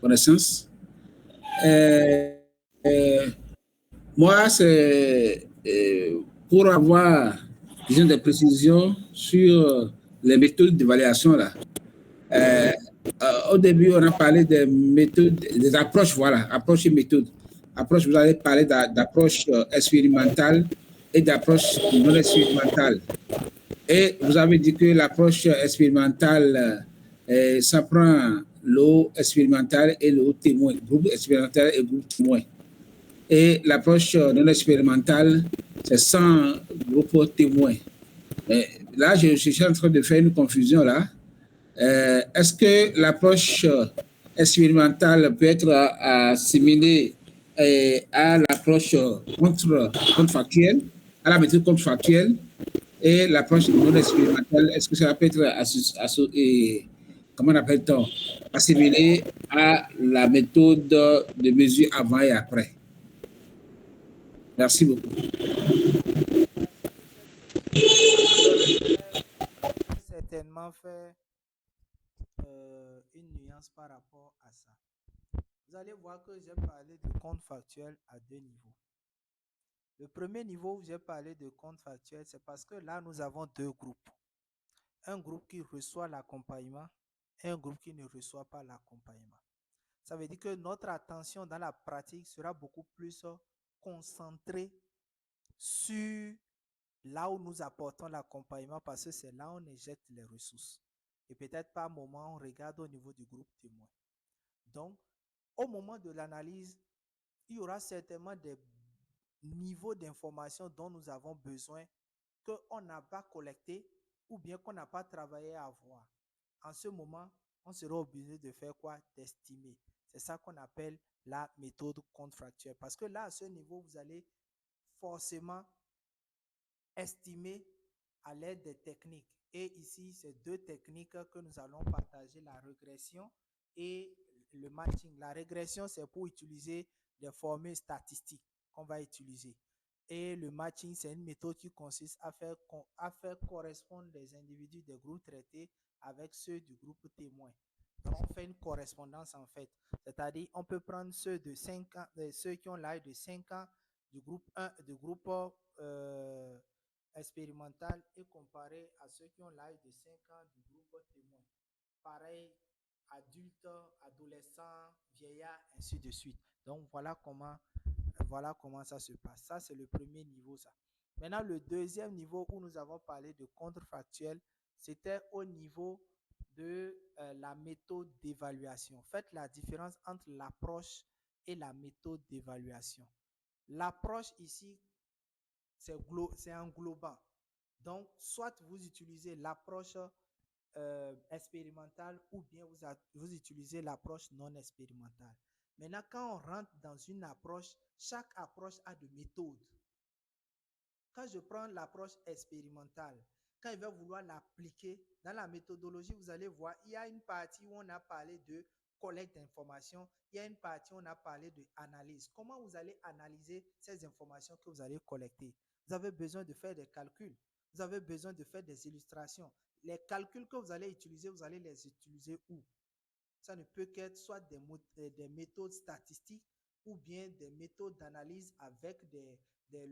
connaissance. Moi, c'est pour avoir disons, des précisions sur les méthodes d'évaluation. Là. Au début, on a parlé des méthodes, des approches, voilà, approches et méthodes. Approche, vous avez parlé d'approche expérimentale et d'approche non expérimentale. Et vous avez dit que l'approche expérimentale, ça prend l'eau expérimentale et l'eau témoin, groupe expérimental et groupe témoin. Et l'approche non expérimentale, c'est sans groupe témoin. Mais là, je suis en train de faire une confusion là. Est-ce que l'approche expérimentale peut être assimilée à l'approche contrefactuelle, à la méthode contrefactuelle, et l'approche non expérimentale, est-ce que ça peut être comment on appelle-t-on, assimilé à la méthode de mesure avant et après? Merci beaucoup. Certainement faire une nuance par rapport à ça. Vous allez voir que j'ai parlé de compte factuel à 2 niveaux. Le premier niveau où j'ai parlé de compte factuel, c'est parce que là, nous avons 2 groupes. Un groupe qui reçoit l'accompagnement et un groupe qui ne reçoit pas l'accompagnement. Ça veut dire que notre attention dans la pratique sera beaucoup plus concentrée sur là où nous apportons l'accompagnement parce que c'est là où on injecte les ressources. Et peut-être par moment, on regarde au niveau du groupe témoin. Donc, au moment de l'analyse, il y aura certainement des niveaux d'information dont nous avons besoin qu'on n'a pas collecté ou bien qu'on n'a pas travaillé à avoir. En ce moment, on sera obligé de faire quoi? D'estimer. C'est ça qu'on appelle la méthode contrefactuelle. Parce que là, à ce niveau, vous allez forcément estimé à l'aide des techniques. Et ici, c'est deux techniques que nous allons partager, la régression et le matching. La régression, c'est pour utiliser des formules statistiques qu'on va utiliser. Et le matching, c'est une méthode qui consiste à faire correspondre les individus des groupes traités avec ceux du groupe témoin. Donc, on fait une correspondance en fait. C'est-à-dire, on peut prendre ceux de 5 ans, ceux qui ont l'âge de 5 ans du groupe 1, du groupe expérimental et comparer à ceux qui ont l'âge de 5 ans du groupe témoin. Pareil, adultes, adolescents, vieillards, ainsi de suite. Donc, voilà comment ça se passe. Ça, c'est le premier niveau, ça. Maintenant, le deuxième niveau où nous avons parlé de contrefactuel, c'était au niveau de la méthode d'évaluation. Faites la différence entre l'approche et la méthode d'évaluation. L'approche ici, c'est englobant. Donc, soit vous utilisez l'approche expérimentale ou bien vous utilisez l'approche non expérimentale. Maintenant, quand on rentre dans une approche, chaque approche a des méthodes. Quand je prends l'approche expérimentale, quand il va vouloir l'appliquer dans la méthodologie, vous allez voir, il y a une partie où on a parlé de collecte d'informations, il y a une partie où on a parlé d'analyse. Comment vous allez analyser ces informations que vous allez collecter? Vous avez besoin de faire des calculs, vous avez besoin de faire des illustrations. Les calculs que vous allez les utiliser où? Ça ne peut qu'être soit des méthodes statistiques ou bien des méthodes d'analyse avec des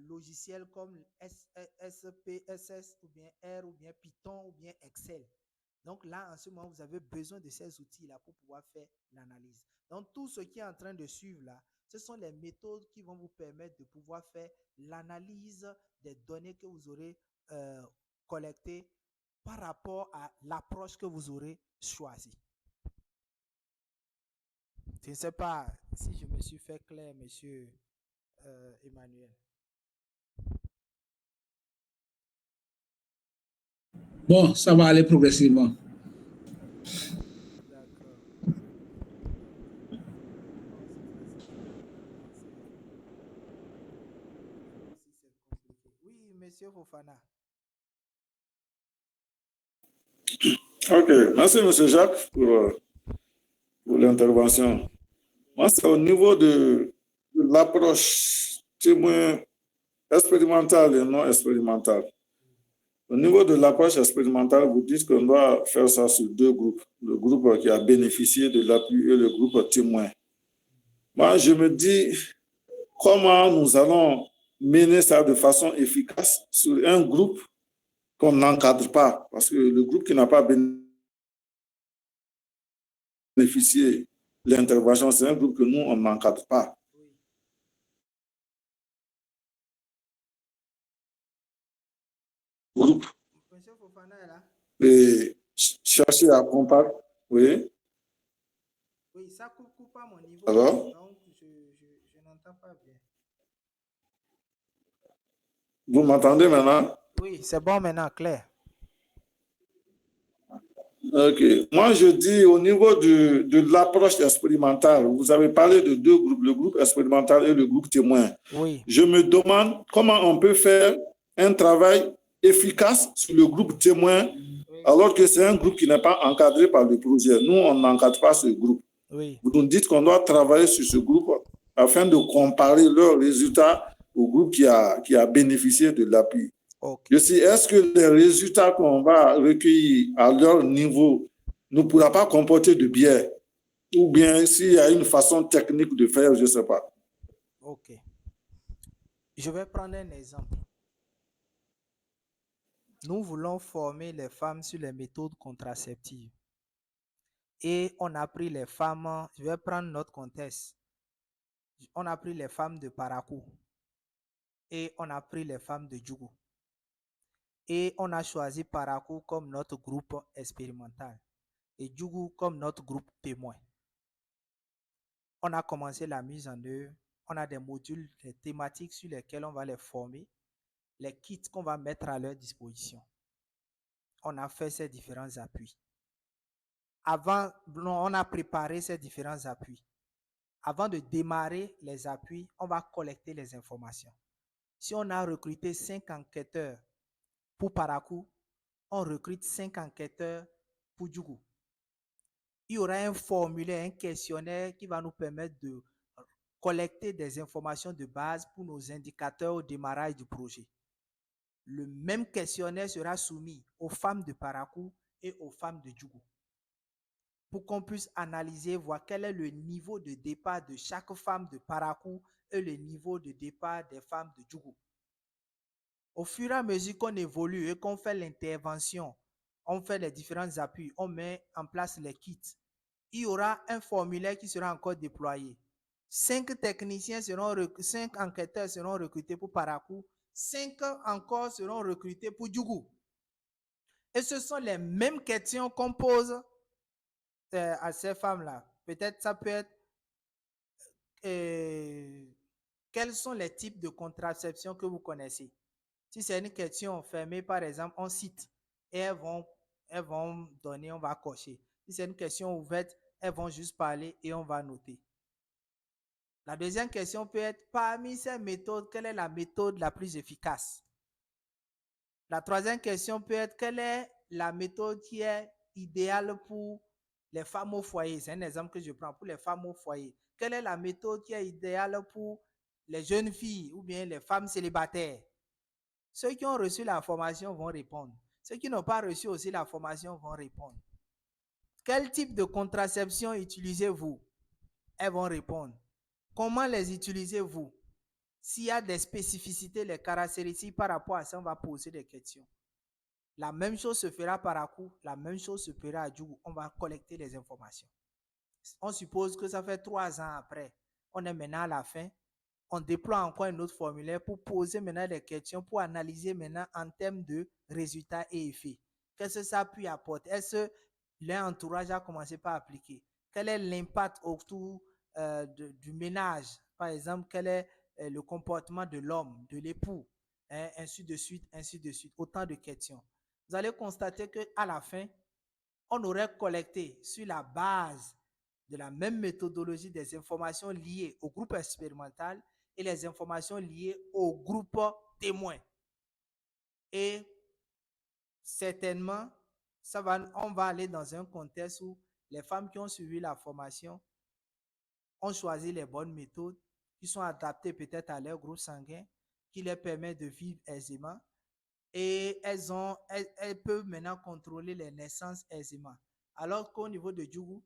logiciels comme SPSS ou bien R ou bien Python ou bien Excel. Donc là, en ce moment, vous avez besoin de ces outils-là pour pouvoir faire l'analyse. Donc tout ce qui est en train de suivre là, ce sont les méthodes qui vont vous permettre de pouvoir faire l'analyse des données que vous aurez collectées par rapport à l'approche que vous aurez choisie. Je ne sais pas si je me suis fait clair, monsieur Emmanuel. Bon, ça va aller progressivement. D'accord. Oui, monsieur Fofana. Ok, merci M. Jacques pour l'intervention. Moi, c'est au niveau de l'approche témoin expérimentale et non expérimentale. Au niveau de l'approche expérimentale, vous dites qu'on doit faire ça sur deux groupes. Le groupe qui a bénéficié de l'appui et le groupe témoin. Moi, je me dis, comment nous allons mener ça de façon efficace sur un groupe qu'on n'encadre pas? Parce que le groupe qui n'a pas bénéficié de l'intervention, c'est un groupe que nous, on n'encadre pas. Groupe. Monsieur Fofana est là? Et chercher à comparer. Oui. Oui, ça coupe à mon niveau. Alors? Donc, je n'entends pas bien. Vous m'entendez maintenant? Oui, c'est bon maintenant, clair. Ok. Moi, je dis au niveau de l'approche expérimentale, vous avez parlé de deux groupes, le groupe expérimental et le groupe témoin. Oui. Je me demande comment on peut faire un travail efficace sur le groupe témoin, alors que c'est un groupe qui n'est pas encadré par le projet. Nous, on n'encadre pas ce groupe. Oui. Vous nous dites qu'on doit travailler sur ce groupe afin de comparer leurs résultats au groupe qui a bénéficié de l'appui. Okay. Est-ce que les résultats qu'on va recueillir à leur niveau ne pourra pas comporter de biais? Ou bien s'il y a une façon technique de faire, je ne sais pas. Ok. Je vais prendre un exemple. Nous voulons former les femmes sur les méthodes contraceptives. Et on a pris les femmes, je vais prendre notre contexte. On a pris les femmes de Parakou. Et on a pris les femmes de Djougou. Et on a choisi Parakou comme notre groupe expérimental. Et Djougou comme notre groupe témoin. On a commencé la mise en œuvre. On a des modules, des thématiques sur lesquels on va les former. Les kits qu'on va mettre à leur disposition. On a fait ces différents appuis. On a préparé ces différents appuis. Avant de démarrer les appuis, on va collecter les informations. Si on a recruté 5 enquêteurs pour Parakou, on recrute 5 enquêteurs pour Djougou. Il y aura un formulaire, un questionnaire qui va nous permettre de collecter des informations de base pour nos indicateurs au démarrage du projet. Le même questionnaire sera soumis aux femmes de Parakou et aux femmes de Djougou pour qu'on puisse analyser, voir quel est le niveau de départ de chaque femme de Parakou et le niveau de départ des femmes de Djougou. Au fur et à mesure qu'on évolue et qu'on fait l'intervention, on fait les différents appuis, on met en place les kits, il y aura un formulaire qui sera encore déployé. 5 techniciens seront 5 enquêteurs seront recrutés pour Parakou, 5 encore seront recrutés pour Djougou. Et ce sont les mêmes questions qu'on pose à ces femmes-là. Peut-être ça peut être quels sont les types de contraception que vous connaissez. Si c'est une question fermée, par exemple, on cite et elles vont donner, on va cocher. Si c'est une question ouverte, elles vont juste parler et on va noter. La deuxième question peut être, parmi ces méthodes, quelle est la méthode la plus efficace? La troisième question peut être, quelle est la méthode qui est idéale pour les femmes au foyer? C'est un exemple que je prends pour les femmes au foyer. Quelle est la méthode qui est idéale pour les jeunes filles ou bien les femmes célibataires? Ceux qui ont reçu la formation vont répondre. Ceux qui n'ont pas reçu aussi la formation vont répondre. Quel type de contraception utilisez-vous? Elles vont répondre. Comment les utilisez-vous? S'il y a des spécificités, les caractéristiques par rapport à ça, on va poser des questions. La même chose se fera par Parakou, la même chose se fera à Djougou. On va collecter les informations. On suppose que ça fait 3 ans après. On est maintenant à la fin. On déploie encore un autre formulaire pour poser maintenant des questions, pour analyser maintenant en termes de résultats et effets. Qu'est-ce que ça a pu apporter? Est-ce que l'entourage a commencé par appliquer? Quel est l'impact autour du ménage? Par exemple, quel est le comportement de l'homme, de l'époux, hein, ainsi de suite, ainsi de suite. Autant de questions. Vous allez constater qu'à la fin, on aurait collecté sur la base de la même méthodologie des informations liées au groupe expérimental et les informations liées au groupe témoin. Et certainement, on va aller dans un contexte où les femmes qui ont suivi la formation ont choisi les bonnes méthodes qui sont adaptées peut-être à leur groupe sanguin, qui leur permettent de vivre aisément. Et elles peuvent maintenant contrôler les naissances aisément. Alors qu'au niveau de Djougou,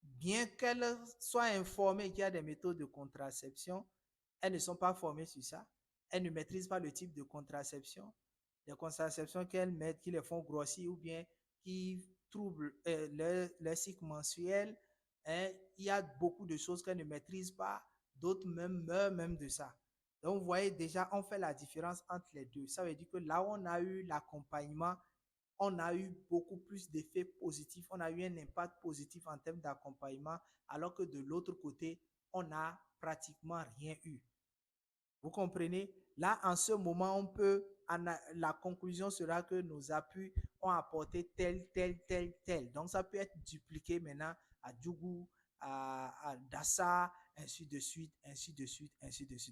bien qu'elles soient informées qu'il y a des méthodes de contraception, elles ne sont pas formées sur ça. Elles ne maîtrisent pas le type de contraception. Les contraceptions qu'elles mettent, qui les font grossir ou bien qui troublent leur cycle mensuel. Il y a beaucoup de choses qu'elles ne maîtrisent pas. D'autres même meurent même de ça. Donc, vous voyez déjà, on fait la différence entre les deux. Ça veut dire que là où on a eu l'accompagnement, on a eu beaucoup plus d'effets positifs. On a eu un impact positif en termes d'accompagnement, alors que de l'autre côté, on n'a pratiquement rien eu. Vous comprenez? Là, en ce moment, la conclusion sera que nos appuis ont apporté tel. Donc, ça peut être dupliqué maintenant à Djougou, à Dassa, ainsi de suite.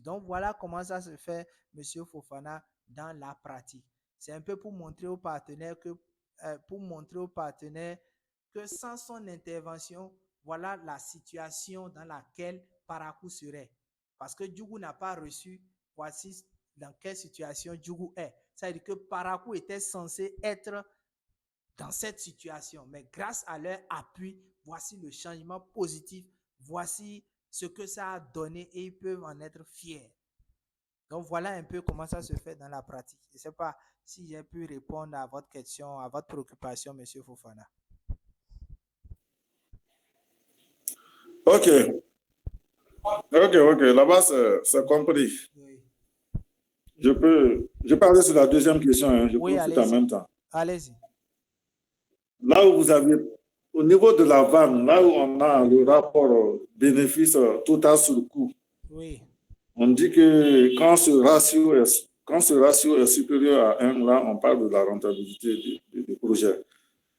Donc, voilà comment ça se fait, Monsieur Fofana, dans la pratique. C'est un peu pour montrer aux partenaires que sans son intervention, voilà la situation dans laquelle Parakou serait. Parce que Djougou n'a pas reçu, voici dans quelle situation Djougou est. Ça veut dire que Parakou était censé être dans cette situation. Mais grâce à leur appui, voici le changement positif, voici ce que ça a donné et ils peuvent en être fiers. Donc voilà un peu comment ça se fait dans la pratique. Je ne sais pas si j'ai pu répondre à votre question, à votre préoccupation, M. Fofana. Ok. Là-bas, c'est compris. Oui. Je peux aller sur la deuxième question. Hein. Je peux en même temps. Allez-y. Là où vous avez, au niveau de la vanne, là où on a le rapport bénéfice total sur le coût, oui. On dit que quand ce ratio est supérieur à 1, là, on parle de la rentabilité du projet.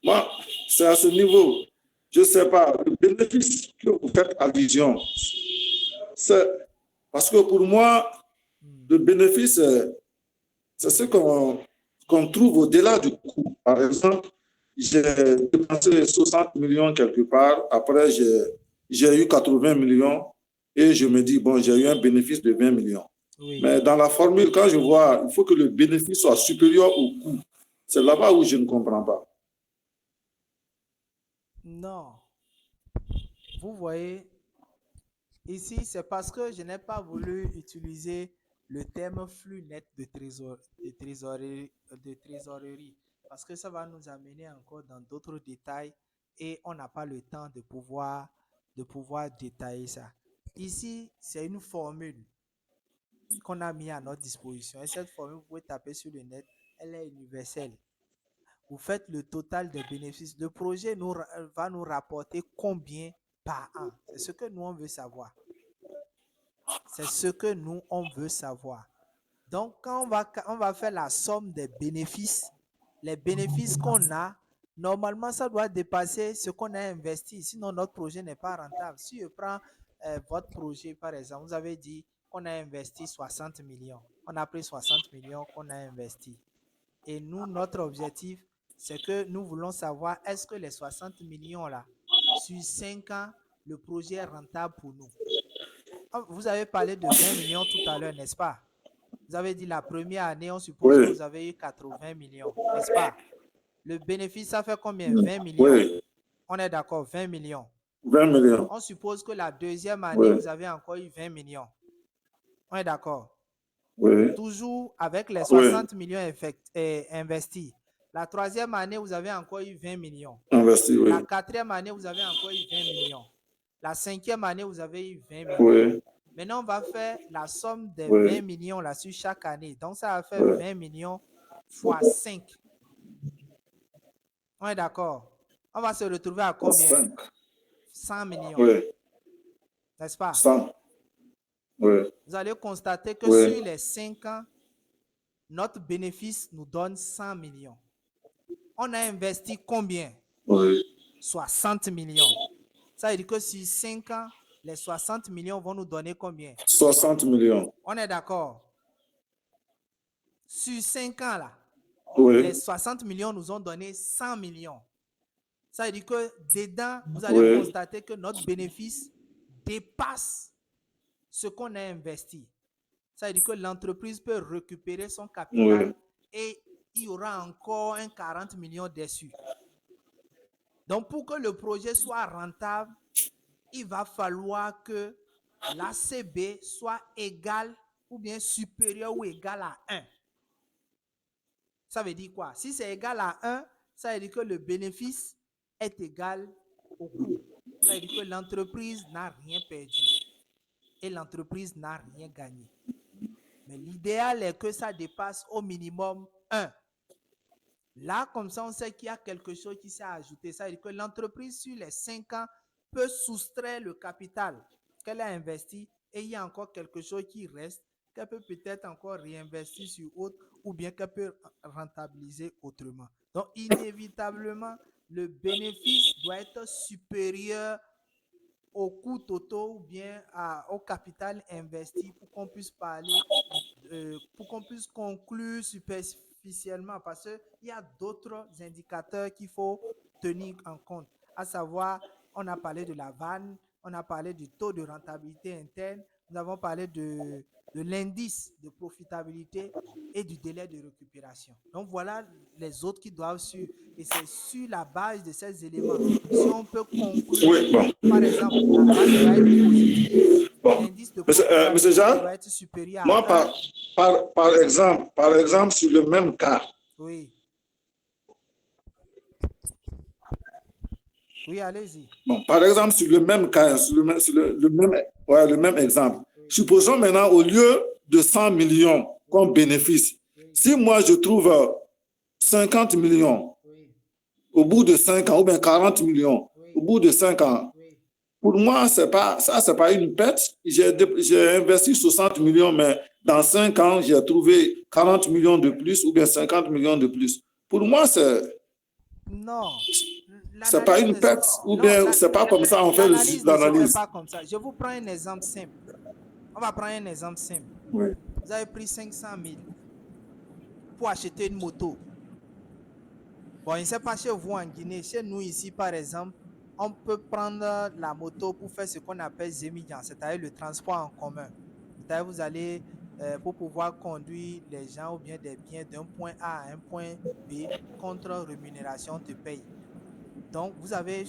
Moi, c'est à ce niveau, je ne sais pas, le bénéfice que vous faites allusion, c'est parce que pour moi, Le bénéfice, c'est ce qu'on trouve au-delà du coût. Par exemple, j'ai dépensé 60 millions quelque part, après j'ai eu 80 millions et je me dis, bon, j'ai eu un bénéfice de 20 millions. Oui. Mais dans la formule, quand je vois, il faut que le bénéfice soit supérieur au coût. C'est là-bas où je ne comprends pas. Non. Vous voyez, ici, c'est parce que je n'ai pas voulu utiliser le terme flux net de trésorerie, parce que ça va nous amener encore dans d'autres détails et on n'a pas le temps de pouvoir détailler ça. Ici, c'est une formule qu'on a mis à notre disposition et cette formule, vous pouvez taper sur le net, elle est universelle. Vous faites le total des bénéfices. Le projet va nous rapporter combien par an. C'est ce que nous, on veut savoir. C'est ce que nous, on veut savoir. Donc, quand on va faire la somme des bénéfices, les bénéfices qu'on a, normalement, ça doit dépasser ce qu'on a investi. Sinon, notre projet n'est pas rentable. Si je prends votre projet, par exemple, vous avez dit qu'on a investi 60 millions. On a pris 60 millions qu'on a investi. Et nous, notre objectif, c'est que nous voulons savoir est-ce que les 60 millions là, sur 5 ans, le projet est rentable pour nous. Vous avez parlé de 20 millions tout à l'heure, n'est-ce pas? Vous avez dit la première année, on suppose que vous avez eu 80 millions, n'est-ce pas? Le bénéfice, ça fait combien? 20 millions. Oui. On est d'accord, 20 millions. 20 millions. On suppose que la deuxième année, vous avez encore eu 20 millions. On est d'accord? Oui. Toujours avec les 60 millions investis. La troisième année, vous avez encore eu 20 millions. Investi, oui. La quatrième année, vous avez encore eu 20 millions. La cinquième année, vous avez eu 20 millions. Oui. Maintenant, on va faire la somme des 20 millions là, sur chaque année. Donc, ça va faire 20 millions fois 5. On est d'accord? On va se retrouver à combien? 5. 100 millions. Oui. N'est-ce pas? 100. Oui. Vous allez constater que sur les 5 ans, notre bénéfice nous donne 100 millions. On a investi combien? 60 millions. Ça veut dire que sur 5 ans, les 60 millions vont nous donner combien? 60 millions. On est d'accord? Sur 5 ans, là, les 60 millions nous ont donné 100 millions. Ça veut dire que dedans, vous allez constater que notre bénéfice dépasse ce qu'on a investi. Ça veut dire que l'entreprise peut récupérer son capital et il y aura encore un 40 millions dessus. Donc, pour que le projet soit rentable, il va falloir que l'ACB soit égal ou bien supérieur ou égal à 1. Ça veut dire quoi? Si c'est égal à 1, ça veut dire que le bénéfice est égal au coût. Ça veut dire que l'entreprise n'a rien perdu et l'entreprise n'a rien gagné. Mais l'idéal est que ça dépasse au minimum 1. Là, comme ça, on sait qu'il y a quelque chose qui s'est ajouté. Ça veut dire que l'entreprise, sur les 5 ans, peut soustraire le capital qu'elle a investi et il y a encore quelque chose qui reste qu'elle peut peut-être encore réinvestir sur autre ou bien qu'elle peut rentabiliser autrement. Donc, inévitablement, le bénéfice doit être supérieur au coût total ou bien au capital investi pour qu'on puisse parler, pour qu'on puisse conclure superficiellement parce qu'il y a d'autres indicateurs qu'il faut tenir en compte, à savoir, on a parlé de la vanne, on a parlé du taux de rentabilité interne, nous avons parlé de l'indice de profitabilité et du délai de récupération. Donc, voilà les autres qui doivent suivre. Et c'est sur la base de ces éléments, si on peut conclure, par exemple, la vanne doit être positive, l'indice de profitabilité doit être supérieur moi, à 1. par exemple, sur le même cas. Oui. Oui, allez-y. Bon, par exemple, sur le même cas, le même exemple. Supposons maintenant, au lieu de 100 millions comme bénéfice, si moi je trouve 50 millions au bout de 5 ans, ou bien 40 millions au bout de 5 ans, pour moi, c'est pas une perte. J'ai investi 60 millions, mais dans 5 ans, j'ai trouvé 40 millions de plus ou bien 50 millions de plus. Pour moi, non. C'est pas une perte ou bien c'est pas comme ça on fait l'analyse. Pas comme ça. Je vous prends un exemple simple. On va prendre un exemple simple. Oui. vous avez pris 500 000 pour acheter une moto. Bon, je ne sais pas chez vous en Guinée, chez nous ici par exemple, on peut prendre la moto pour faire ce qu'on appelle Zemidjan, c'est-à-dire le transport en commun. C'est-à-dire vous allez, pour pouvoir conduire les gens ou bien des biens d'un point A à un point B, contre rémunération, on te paye. Donc, vous avez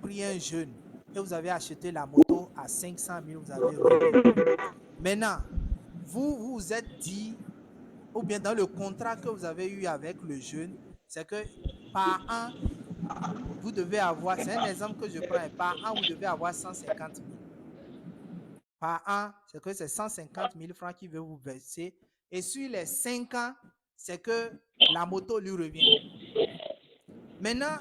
pris un jeune et vous avez acheté la moto à 500 000, vous avez remis. Maintenant, vous vous êtes dit, ou bien dans le contrat que vous avez eu avec le jeune, c'est que par an, vous devez avoir, c'est un exemple que je prends, par an, vous devez avoir 150 000. Par an, c'est que c'est 150 000 francs qu'il veut vous verser. Et sur les 5 ans, c'est que la moto lui revient. Maintenant,